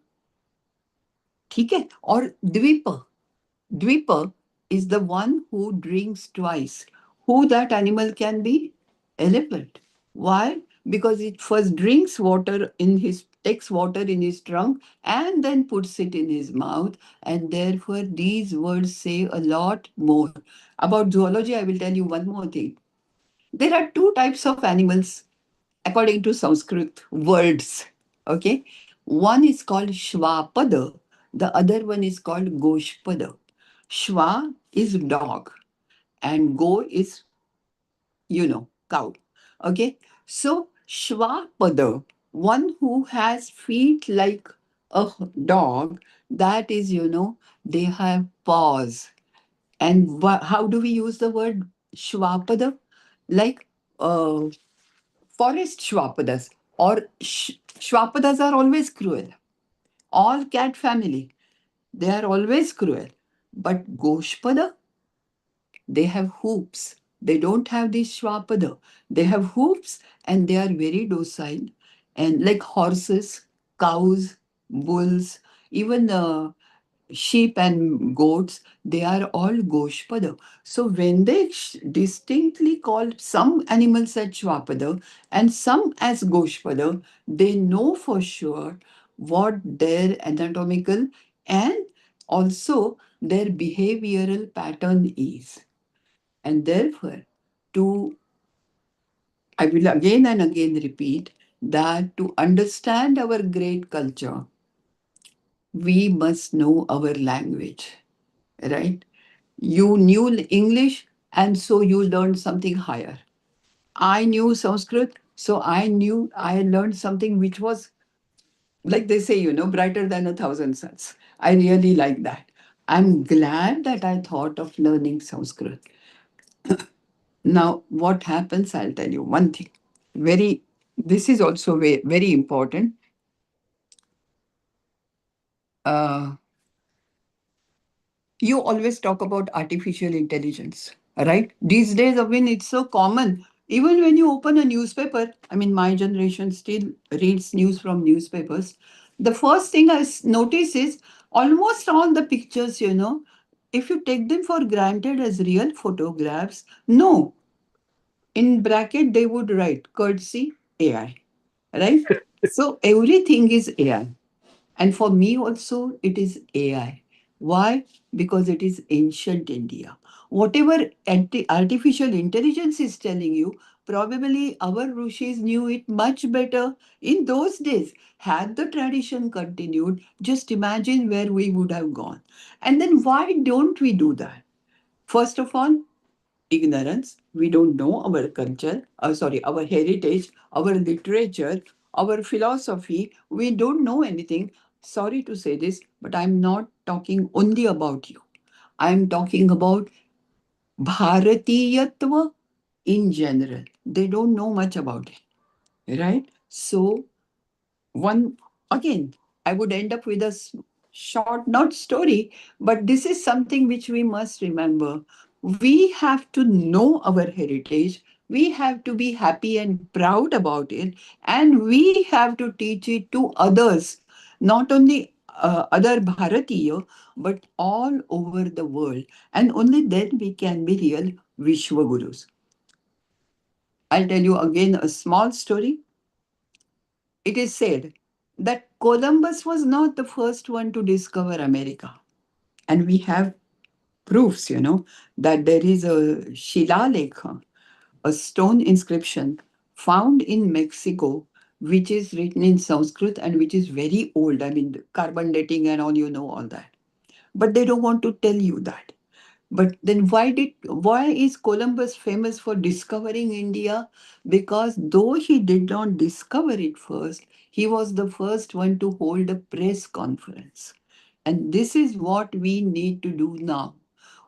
Speaker 4: ठीक है? Or dvipa. Dvipa is the one who drinks twice. Who that animal can be? Elephant. Why? Because it first drinks water takes water in his trunk and then puts it in his mouth. And therefore, these words say a lot more. About zoology, I will tell you one more thing. There are two types of animals according to Sanskrit words. Okay. One is called Shvapada, the other one is called Goshpada. Shva is dog and Go is, cow. Okay. So Shvapada, one who has feet like a dog, that is, they have paws. And how do we use the word Shvapada? Like uh, forest Shvapadas or Shvapadas are always cruel. All cat family, they are always cruel. But Goshpada, they have hoops. They don't have this Shvapada. They have hoops and they are very docile. And like horses, cows, bulls, even sheep and goats, they are all Goshpada. So when they distinctly call some animals as Shvapada and some as Goshpada, they know for sure what their anatomical and also their behavioral pattern is. And therefore, to I will again and again repeat that to understand our great culture, we must know our language, right? You knew English, and so you learned something higher. I knew Sanskrit, so I learned something which was, like they say, brighter than a thousand suns. I really like that. I'm glad that I thought of learning Sanskrit. Now, what happens, I'll tell you one thing. This is also very, very important. Uh, you always talk about artificial intelligence, right? These days, I mean, it's so common. Even when you open a newspaper, I mean, my generation still reads news from newspapers. The first thing notice is almost all the pictures, if you take them for granted as real photographs, no, in bracket, they would write courtesy AI, right? So everything is AI. And for me also, it is AI. Why? Because it is ancient India. Whatever artificial intelligence is telling you, probably our rishis knew it much better in those days. Had the tradition continued, just imagine where we would have gone. And then why don't we do that? First of all, ignorance. We don't know our culture, our heritage, our literature, our philosophy. We don't know anything. Sorry to say this, but I'm not talking only about you. I'm talking about Bharatiyatva in general. They don't know much about it, right? So one again, I would end up with a short, not story, but this is something which we must remember. We have to know our heritage, we have to be happy and proud about it, and we have to teach it to others, not only other Bharatiya, but all over the world. And only then we can be real Vishwa Gurus. I'll tell you again a small story. It is said that Columbus was not the first one to discover America. And we have proofs, that there is a Shilalekhha, a stone inscription found in Mexico, which is written in Sanskrit and which is very old. I mean, carbon dating and all, all that. But they don't want to tell you that. But then why is Columbus famous for discovering India? Because though he did not discover it first, he was the first one to hold a press conference. And this is what we need to do now.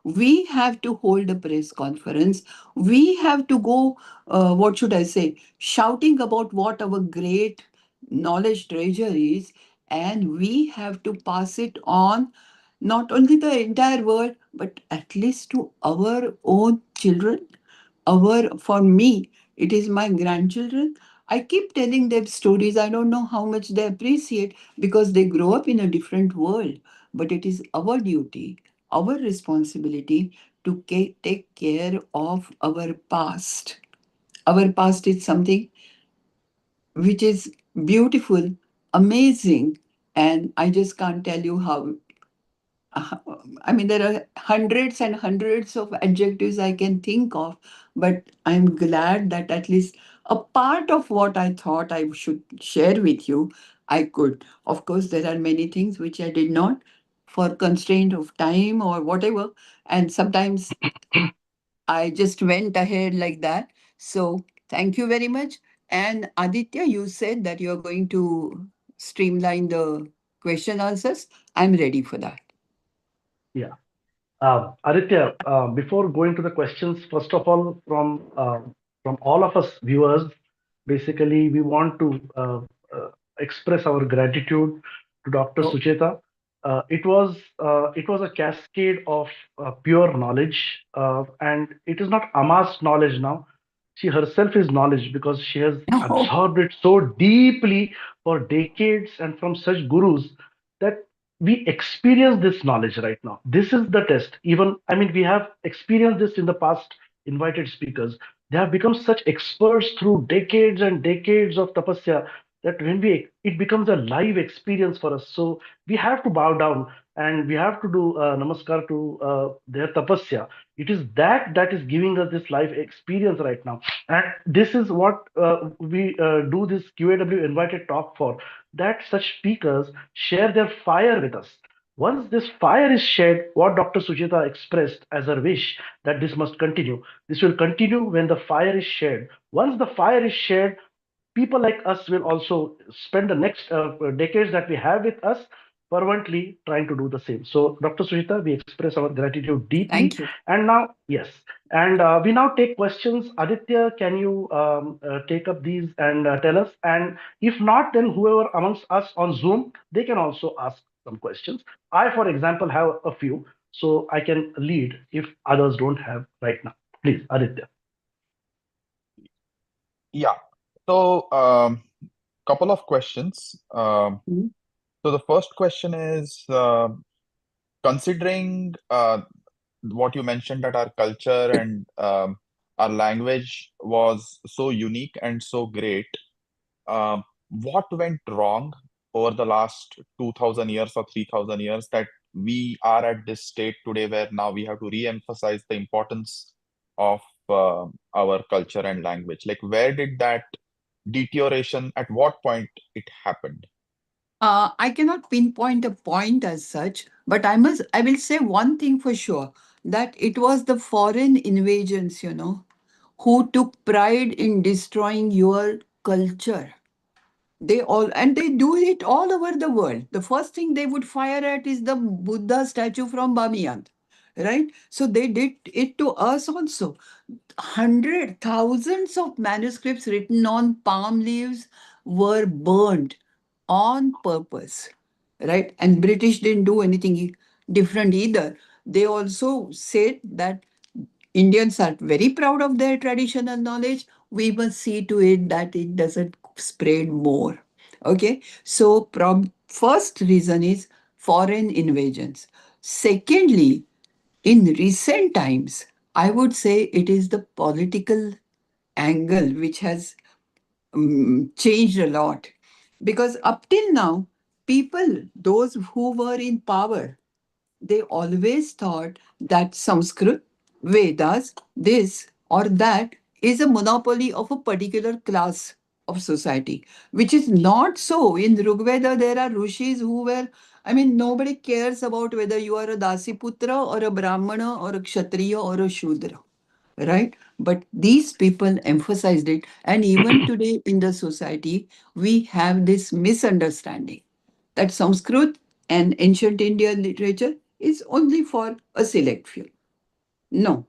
Speaker 4: We have to hold a press conference. We have to go, what should I say, shouting about what our great knowledge treasure is. And we have to pass it on, not only the entire world, but at least to our own children. For me, it is my grandchildren. I keep telling them stories. I don't know how much they appreciate because they grow up in a different world. But it is our duty, our responsibility to take care of our past. Our past is something which is beautiful, amazing, and I just can't tell you how uh, I mean, there are hundreds and hundreds of adjectives I can think of, but I'm glad that at least a part of what I thought I should share with you, I could. Of course, there are many things which I did not for constraint of time or whatever. And sometimes I just went ahead like that. So thank you very much. And Aditya, you said that you're going to streamline the question answers. I'm ready for that.
Speaker 1: Yeah. Aditya, before going to the questions, first of all, from all of us viewers, basically we want to express our gratitude to Dr.
Speaker 4: Oh,
Speaker 1: Sucheta. It was a cascade of pure knowledge, and it is not amassed knowledge now. She herself is knowledge because she has
Speaker 4: no.
Speaker 1: absorbed it so deeply for decades and from such gurus that we experience this knowledge right now. This is the test. Even, I mean, we have experienced this in the past invited speakers. They have become such experts through decades and decades of tapasya that when it becomes a live experience for us. So we have to bow down and we have to do namaskar to their tapasya. It is that is giving us this live experience right now. And this is what we do this QAW invited talk for, that such speakers share their fire with us. Once this fire is shared, what Dr. Sujita expressed as her wish that this must continue, this will continue when the fire is shared. Once the fire is shared, people like us will also spend the next decades that we have with us fervently trying to do the same. So, Dr. Sujita, we express our gratitude deeply.
Speaker 4: Thank you.
Speaker 1: And now, yes, and we now take questions. Aditya, can you take up these and tell us? And if not, then whoever amongst us on Zoom, they can also ask some questions. I, for example, have a few, so I can lead if others don't have right now. Please, Aditya.
Speaker 3: Yeah. So, couple of questions.
Speaker 4: Mhm.
Speaker 3: So the first question is, considering what you mentioned, that our culture and our language was so unique and so great, what went wrong over the last 2000 years or 3000 years that we are at this state today where now we have to re-emphasize the importance of our culture and language? Like, where did that deterioration, at what point it happened?
Speaker 4: I cannot pinpoint a point as such, but I will say one thing for sure, that it was the foreign invasions, who took pride in destroying your culture. And they do it all over the world. The first thing they would fire at is the Buddha statue from Bamiyan, right? So they did it to us also. Thousands of manuscripts written on palm leaves were burned on purpose, right? And British didn't do anything different either. They also said that Indians are very proud of their traditional knowledge. We must see to it that it doesn't spread more. Okay, so first reason is foreign invasions. Secondly, in recent times, I would say it is the political angle which has changed a lot. Because up till now, people, those who were in power, they always thought that Sanskrit, Vedas, this or that is a monopoly of a particular class of society, which is not so. In Rigveda, there are rishis who were, I mean, nobody cares about whether you are a Dasiputra or a Brahmana or a Kshatriya or a Shudra, right? But these people emphasized it. And even today in the society, we have this misunderstanding that Sanskrit and ancient Indian literature is only for a select few. No.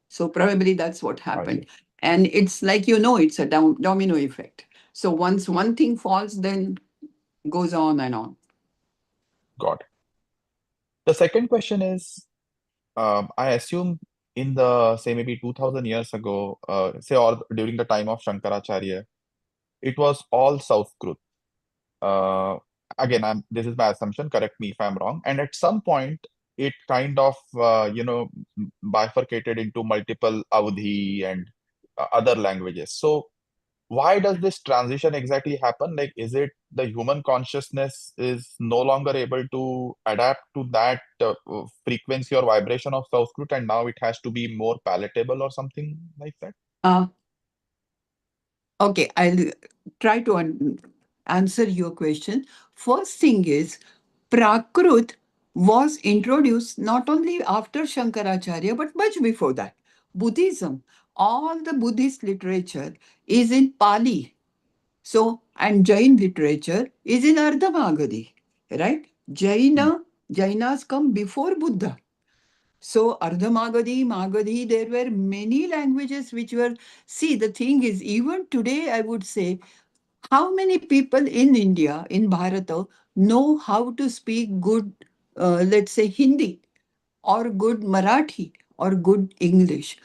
Speaker 4: So probably that's what
Speaker 3: I see.
Speaker 4: happened. And it's like, it's a domino effect. So once one thing falls, then goes on and on.
Speaker 3: Got it. The second question is, I assume in the, say, maybe 2000 years ago, say, or during the time of Shankaracharya, it was all Sanskrit. Uh, Again, this is my assumption, correct me if I'm wrong. And at some point, it kind of, bifurcated into multiple Avadhi and other languages. So why does this transition exactly happen? Like, is it the human consciousness is no longer able to adapt to that frequency or vibration of Sanskrit, and now it has to be more palatable or something like that?
Speaker 4: Uh, okay, I'll try to answer your question. First thing is, Praakrut was introduced not only after Shankaracharya, but much before that. Buddhism, all the Buddhist literature is in Pali. So, and Jain literature is in Ardhamagadi, right? Jainas come before Buddha. So, Ardhamagadi, Magadhi, there were many languages which were. See, the thing is, even today, I would say, how many people in India, in Bharata, know how to speak good, let's say, Hindi or good Marathi or good English?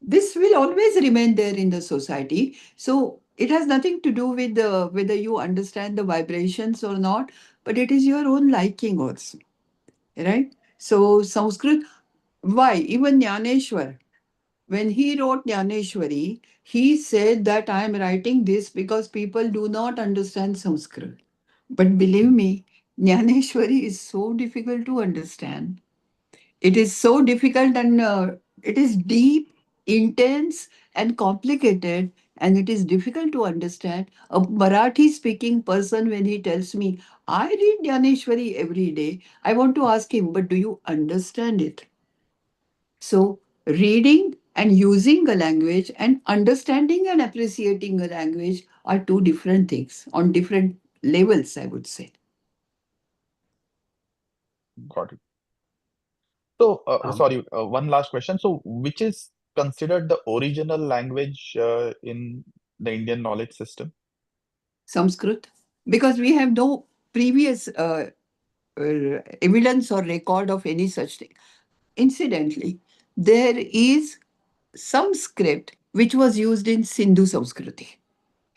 Speaker 4: This will always remain there in the society. So it has nothing to do with whether you understand the vibrations or not, but it is your own liking also, right? So Sanskrit, why? Even Jnaneshwar, when he wrote Jnaneshwari, he said that I am writing this because people do not understand Sanskrit. But believe me, Jnaneshwari is so difficult to understand. It is so difficult, and it is deep, intense, and complicated, and it is difficult to understand. A Marathi speaking person, when he tells me, I read Jnaneshwari every day, I want to ask him, but do you understand it? So, reading and using a language and understanding and appreciating a language are two different things on different levels, I would say.
Speaker 3: Got it. So,
Speaker 1: Um,
Speaker 3: sorry, one last question. So, which is considered the original language in the Indian knowledge system?
Speaker 4: Sanskrit, because we have no previous evidence or record of any such thing. Incidentally, there is some script which was used in Sindhu Samskriti,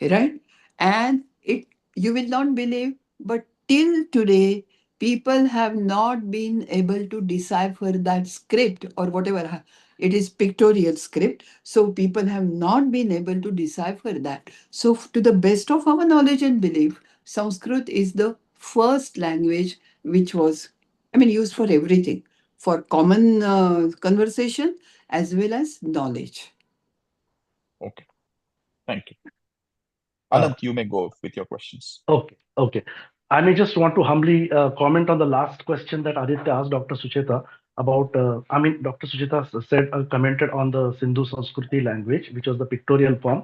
Speaker 4: right? And it, you will not believe, but till today, people have not been able to decipher that script or whatever. It is pictorial script, so people have not been able to decipher that. So, to the best of our knowledge and belief, Sanskrit is the first language which was, I mean, used for everything, for common conversation as well as knowledge.
Speaker 3: Okay, thank you.
Speaker 1: uh,
Speaker 3: Anant, you may go with your questions.
Speaker 1: Okay, okay. I may just want to humbly comment on the last question that Aditya asked Dr. Sucheta about. Dr. Sucheta said, commented on the Sindhu Sanskriti language, which was the pictorial form.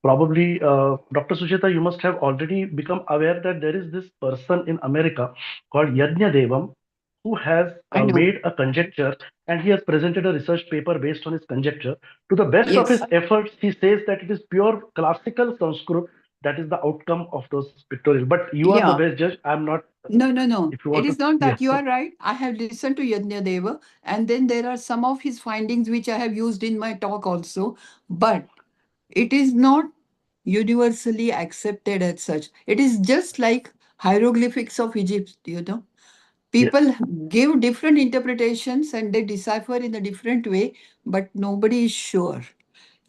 Speaker 1: Probably, Dr. Sucheta, you must have already become aware that there is this person in America called Yajna Devam, who has
Speaker 4: I know.
Speaker 1: made a conjecture, and he has presented a research paper based on his conjecture. To the best of his
Speaker 4: Yes.
Speaker 1: efforts, he says that it is pure classical Sanskrit that is the outcome of those pictorial. But you are the
Speaker 4: Yeah.
Speaker 1: best judge. I'm not.
Speaker 4: No.
Speaker 1: If you
Speaker 4: It
Speaker 1: want
Speaker 4: is
Speaker 1: to,
Speaker 4: not
Speaker 1: yeah.
Speaker 4: that. You are right. I have listened to Yajna Deva, and then there are some of his findings which I have used in my talk also. But it is not universally accepted as such. It is just like hieroglyphics of Egypt.
Speaker 1: Yes.
Speaker 4: People give different interpretations and they decipher in a different way, but nobody is sure.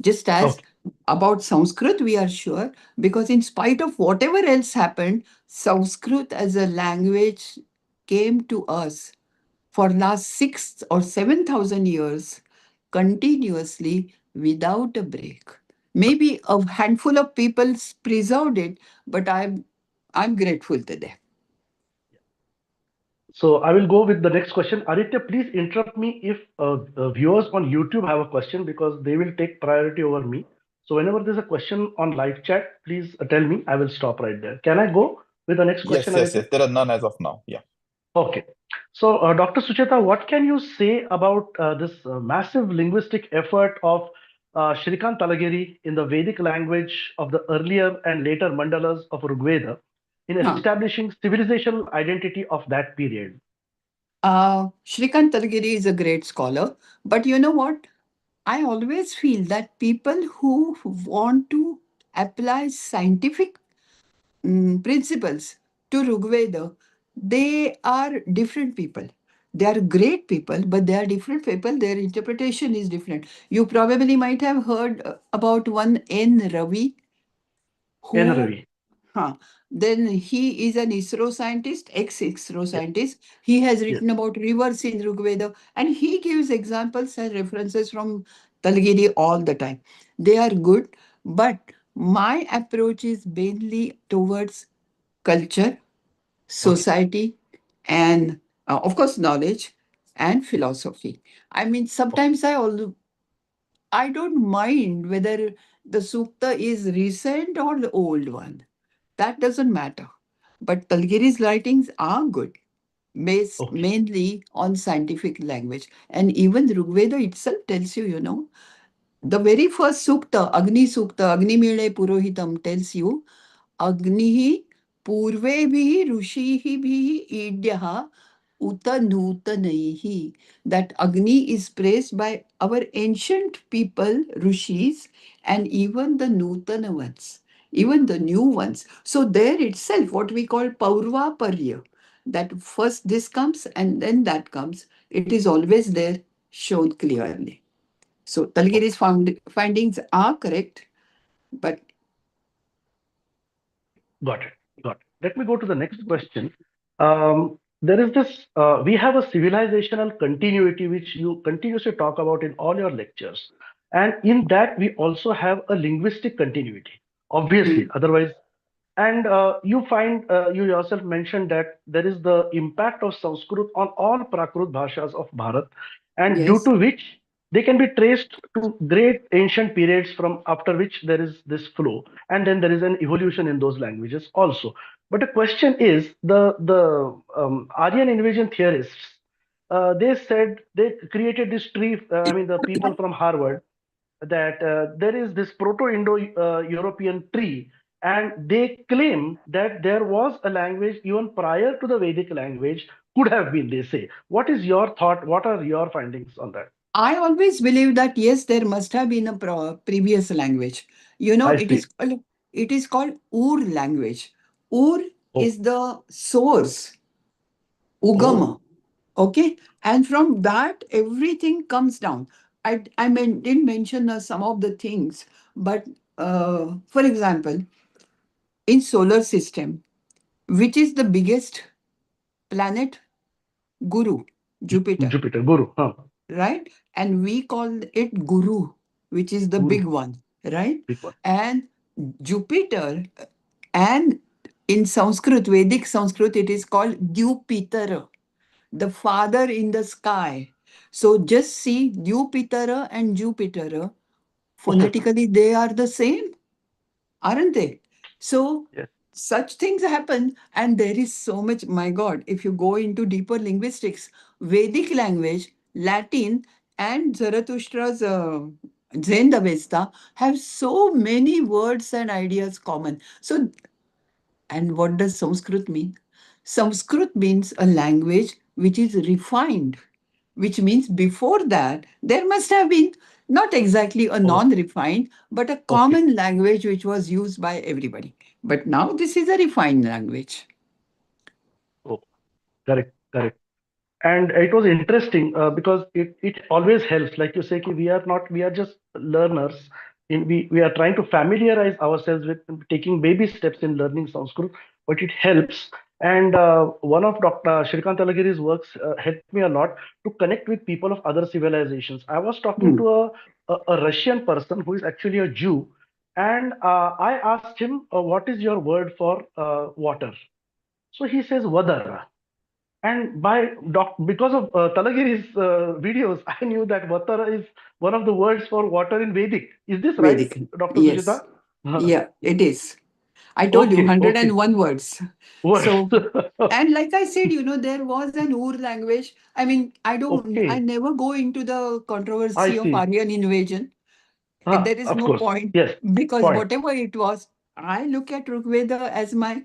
Speaker 4: Just as
Speaker 1: Okay.
Speaker 4: about Sanskrit, we are sure, because in spite of whatever else happened, Sanskrit as a language came to us for last 6 or 7,000 years continuously without a break. Maybe a handful of people preserved it, but I'm grateful to them.
Speaker 1: So I will go with the next question. Aditya, please interrupt me if viewers on YouTube have a question because they will take priority over me. So whenever there's a question on live chat, please tell me. I will stop right there. Can I go with the next question,
Speaker 3: Yes.
Speaker 1: Aditya?
Speaker 3: There are none as of now. Yeah.
Speaker 1: Okay. So, Dr. Sucheta, what can you say about this massive linguistic effort of Shrikant Talagiri in the Vedic language of the earlier and later mandalas of Rigveda in
Speaker 4: Huh.
Speaker 1: establishing civilizational identity of that period?
Speaker 4: Shrikant Talgiri is a great scholar, but you know what? I always feel that people who want to apply scientific principles to Rigveda, they are different people. They are great people, but they are different people. Their interpretation is different. You probably might have heard about one N. Ravi,
Speaker 1: N.
Speaker 4: who
Speaker 1: Ravi.
Speaker 4: huh, Then he is an ISRO scientist, ex-ISRO scientist. He has
Speaker 1: Yes.
Speaker 4: written about rivers in Rigveda, and he gives examples and references from Talgiri all the time. They are good, but my approach is mainly towards culture, society, and of course knowledge and philosophy. I mean, sometimes I don't mind whether the sukta is recent or the old one. That doesn't matter. But Talgiri's writings are good, based
Speaker 1: Okay.
Speaker 4: mainly on scientific language. And even Rigveda itself tells you, the very first sukta, Agni Sukta, Agni Mile Purohitam, tells you Agnihi Purvebhihi Rushihibhihi Idyaha Uta Nutanaihi. That Agni is praised by our ancient people, Rishis, and even the Nutana ones, even the new ones. So there itself, what we call Paurva Parya, that first this comes and then that comes, it is always there, shown clearly. So Talgiri's findings are correct, but
Speaker 1: Got it. Got it. Let me go to the next question. There is this, we have a civilizational continuity which you continuously talk about in all your lectures. And in that, we also have a linguistic continuity, obviously. Otherwise, and you find, you yourself mentioned that there is the impact of Sanskrit on all Praakrut bhashas of Bharat, and due
Speaker 4: yes.
Speaker 1: to which they can be traced to great ancient periods from after which there is this flow, and then there is an evolution in those languages also. But the question is, the Aryan invasion theorists, they said they created this tree. I mean, the people from Harvard, that there is this Proto-Indo-European tree, and they claim that there was a language even prior to the Vedic language, could have been, they say. What is your thought? What are your findings on that?
Speaker 4: I always believe that yes, there must have been a previous language.
Speaker 1: I
Speaker 4: It
Speaker 1: see.
Speaker 4: is called Ur language. Ur
Speaker 1: Oh,
Speaker 4: is the source,
Speaker 1: oh,
Speaker 4: Ugama. Okay, and from that everything comes down. Didn't mention some of the things, but for example, in solar system, which is the biggest planet? Guru, Jupiter.
Speaker 1: Jupiter, Guru, huh?
Speaker 4: Right? And we call it Guru, which is the
Speaker 1: Guru,
Speaker 4: big one, right?
Speaker 1: big one.
Speaker 4: And Jupiter, and in Sanskrit, Vedic Sanskrit, it is called Dupitara, the father in the sky. So just see Dupitara and Jupiter,
Speaker 1: Oh,
Speaker 4: phonetically, they are the same, aren't they? So
Speaker 1: yes.
Speaker 4: such things happen, and there is so much. My God, if you go into deeper linguistics, Vedic language, Latin, and Zarathustra's Zen Avesta have so many words and ideas common. So, and what does Sanskrit mean? Sanskrit means a language which is refined, which means before that, there must have been not exactly a
Speaker 1: Oh,
Speaker 4: non-refined, but a
Speaker 1: okay.
Speaker 4: common language which was used by everybody. But now this is a refined language.
Speaker 1: Oh, correct, correct. And it was interesting because it always helps, like you say, ki we are just learners, we are trying to familiarize ourselves with taking baby steps in learning Sanskrit, but it helps. And one of Dr. Shrikant Talagiri's works helped me a lot to connect with people of other civilizations. I was talking
Speaker 4: Hmm.
Speaker 1: to a Russian person who is actually a Jew, and I asked him, what is your word for water? So he says vadar. And because of Talagiri's videos, I knew that Vatara is one of the words for water in Vedic. Is this right,
Speaker 4: Vedic.
Speaker 1: Dr.
Speaker 4: Yes.
Speaker 1: Sucheta?
Speaker 4: Yeah, it is. I told you
Speaker 1: Okay, okay.
Speaker 4: 101 words.
Speaker 1: Words.
Speaker 4: So, and like I said, there was an Ur language. I mean, I
Speaker 1: Okay,
Speaker 4: never go into the
Speaker 1: I
Speaker 4: controversy of
Speaker 1: see.
Speaker 4: Aryan invasion. There is
Speaker 1: Of
Speaker 4: no
Speaker 1: course.
Speaker 4: point,
Speaker 1: Yes,
Speaker 4: because
Speaker 1: point.
Speaker 4: whatever it was, I look at Rigveda as my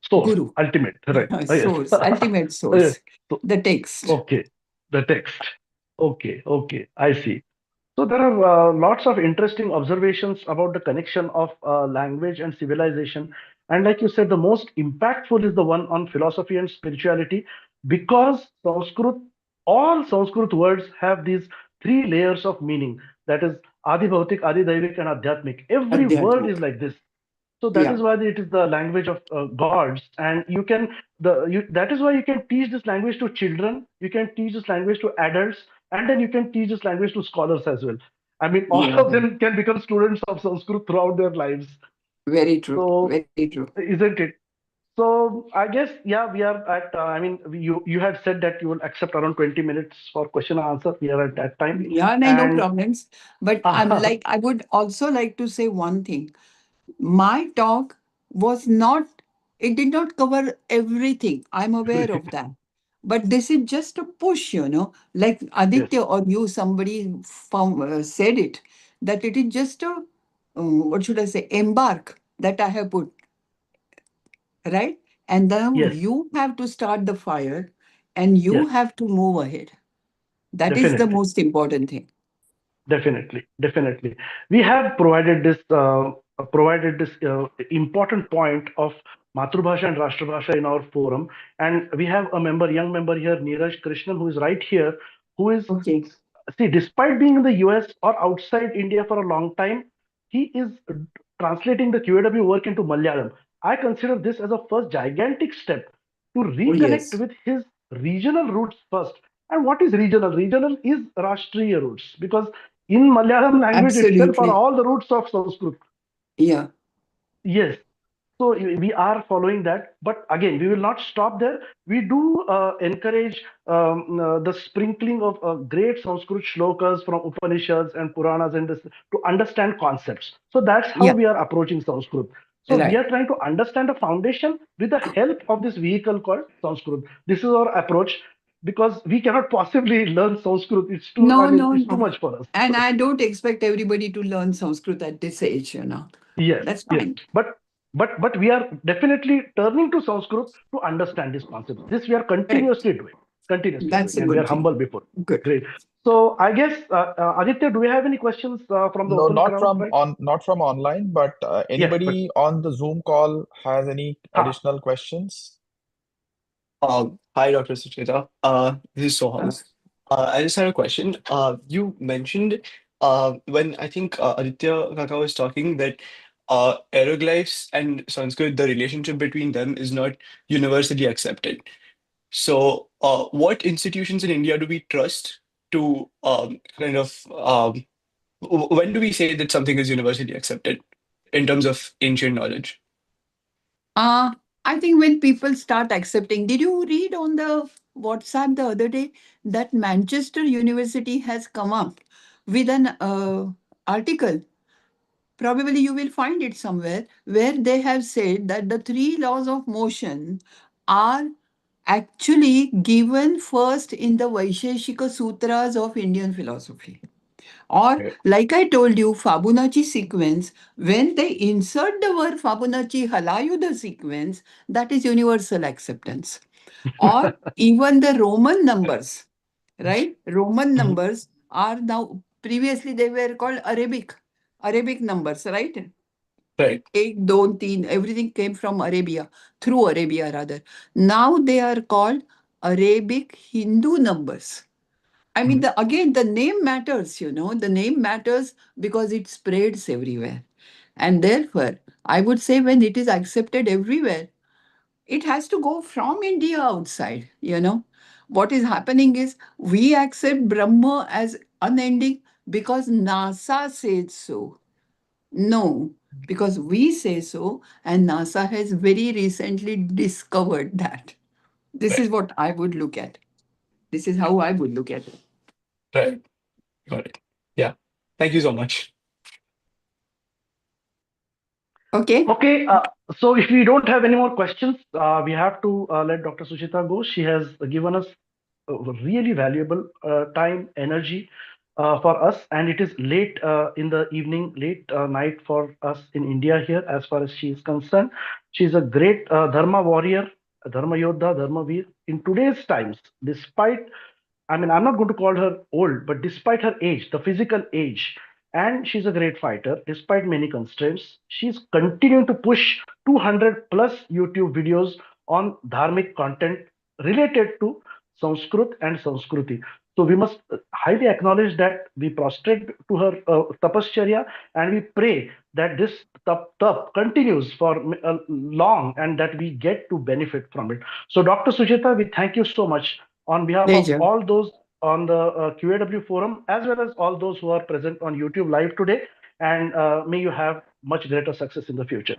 Speaker 1: Source,
Speaker 4: guru,
Speaker 1: ultimate. Right. Yes.
Speaker 4: source, ultimate
Speaker 1: Yes.
Speaker 4: source,
Speaker 1: So,
Speaker 4: the text.
Speaker 1: okay. The text. Okay, okay. I see. So there are lots of interesting observations about the connection of language and civilization. And like you said, the most impactful is the one on philosophy and spirituality, because all Sanskrit words have these three layers of meaning. That is Adi Bhautik, Adi Daivik, and Adhyatmik. Every word
Speaker 4: Adhyatmik.
Speaker 1: is like this. So that
Speaker 4: Yeah.
Speaker 1: is why it is the language of gods, and that is why you can teach this language to children, you can teach this language to adults, and then you can teach this language to scholars as well. I mean, all
Speaker 4: Yeah.
Speaker 1: of them can become students of Sanskrit throughout their lives.
Speaker 4: Very true.
Speaker 1: So,
Speaker 4: Very true.
Speaker 1: isn't it? So I guess, yeah, we are at. I mean, you had said that you will accept around 20 minutes for question and answer. We are at that time,
Speaker 4: Yeah, no
Speaker 1: and
Speaker 4: problems. But I would also like to say one thing. My talk was not, it did not cover everything. I'm aware of that. But this is just a push, like
Speaker 1: yes,
Speaker 4: Aditya or you, somebody said it, that it is just a, what should I say, embark that I have put, right? And now
Speaker 1: yes,
Speaker 4: you have to start the fire and you
Speaker 1: yes,
Speaker 4: have to move ahead. That is the
Speaker 1: definitely.
Speaker 4: most important thing.
Speaker 1: Definitely, definitely. We have provided this important point of Maatrubhasha and Raashtrabhasha in our forum, and we have a young member here, Neeraj Krishnan, who is right here, who is,
Speaker 4: Okay.
Speaker 1: see, despite being in the US or outside India for a long time, he is translating the QAW work into Malayalam. I consider this as a first gigantic step to
Speaker 4: Oh,
Speaker 1: reconnect
Speaker 4: yes.
Speaker 1: with his regional roots first. And what is regional? Regional is Rashtriya roots, because in Malayalam language itself are
Speaker 4: Absolutely.
Speaker 1: all the roots of Sanskrit.
Speaker 4: Yeah.
Speaker 1: Yes. So we are following that, but again, we will not stop there. We do encourage the sprinkling of great Sanskrit shlokas from Upanishads and Puranas and this to understand concepts. So that's how
Speaker 4: Yeah.
Speaker 1: we are approaching Sanskrit. So we
Speaker 4: Right.
Speaker 1: are trying to understand the foundation with the help of this vehicle called Sanskrit. This is our approach, because we cannot possibly learn Sanskrit. It's too, I
Speaker 4: No,
Speaker 1: mean,
Speaker 4: no,
Speaker 1: it's too
Speaker 4: no.
Speaker 1: much for us.
Speaker 4: And I don't expect everybody to learn Sanskrit at this age.
Speaker 1: Yes,
Speaker 4: That's
Speaker 1: yes.
Speaker 4: fine.
Speaker 1: But we are definitely turning to Sanskrit to understand these concepts. This we are
Speaker 4: Correct.
Speaker 1: continuously
Speaker 4: That's
Speaker 1: doing,
Speaker 4: a
Speaker 1: and we are
Speaker 4: good thing.
Speaker 1: humble before.
Speaker 4: Good.
Speaker 1: Great. So I guess, Aditya, do we have any questions from the
Speaker 3: No,
Speaker 1: open crowd, right?
Speaker 3: not from online, but
Speaker 1: Yes, but
Speaker 3: anybody on the Zoom call has any
Speaker 1: ha,
Speaker 3: additional questions?
Speaker 5: Hi, Dr. Sucheta. This is Soham. I just had a question. You mentioned when I think Aditya Kaka was talking that aeroglyphs and Sanskrit, the relationship between them is not universally accepted. So, what institutions in India do we trust to when do we say that something is universally accepted in terms of ancient knowledge?
Speaker 4: Uh, I think when people start accepting, did you read on the WhatsApp the other day that Manchester University has come up with an article? Probably you will find it somewhere where they have said that the three laws of motion are actually given first in the Vaisheshika Sutras of Indian philosophy. Or,
Speaker 5: Okay.
Speaker 4: like I told you, Fibonacci sequence, when they insert the word Fibonacci Halayuda sequence, that is universal acceptance. Or even the Roman numbers, right? Roman
Speaker 1: Mhm.
Speaker 4: numbers are now, previously they were called Arabic numbers, right?
Speaker 5: Right.
Speaker 4: Ek, do, teen, everything came from Arabia, through Arabia rather. Now they are called Arabic Hindu numbers. I mean,
Speaker 1: Mhm.
Speaker 4: again, the name matters. The name matters because it spreads everywhere. And therefore, I would say when it is accepted everywhere, it has to go from India outside. What is happening is we accept Brahma as unending because NASA says so. No, because we say so, and NASA has very recently discovered that. This
Speaker 5: Right.
Speaker 4: is what I would look at. This is how I would look at it.
Speaker 5: Right. Got it. Yeah. Thank you so much.
Speaker 4: Okay?
Speaker 1: Okay, so if we don't have any more questions, we have to let Dr. Sucheta go. She has given us really valuable time, energy for us, and it is late in the evening, late night for us in India here, as far as she is concerned. She is a great Dharma warrior, a Dharma Yodha, Dharma Veer. In today's times, despite, I mean, I'm not going to call her old, but despite her age, the physical age, and she's a great fighter, despite many constraints, she's continuing to push 200 plus YouTube videos on dharmic content related to Sanskrit and Sanskriti. So we must highly acknowledge that we prostrate to her tapascharya, and we pray that this tap continues for long, and that we get to benefit from it. So Dr. Sucheta, we thank you so much on behalf of
Speaker 4: Pleasure.
Speaker 1: all those on the QAW forum, as well as all those who are present on YouTube Live today. And may you have much greater success in the future.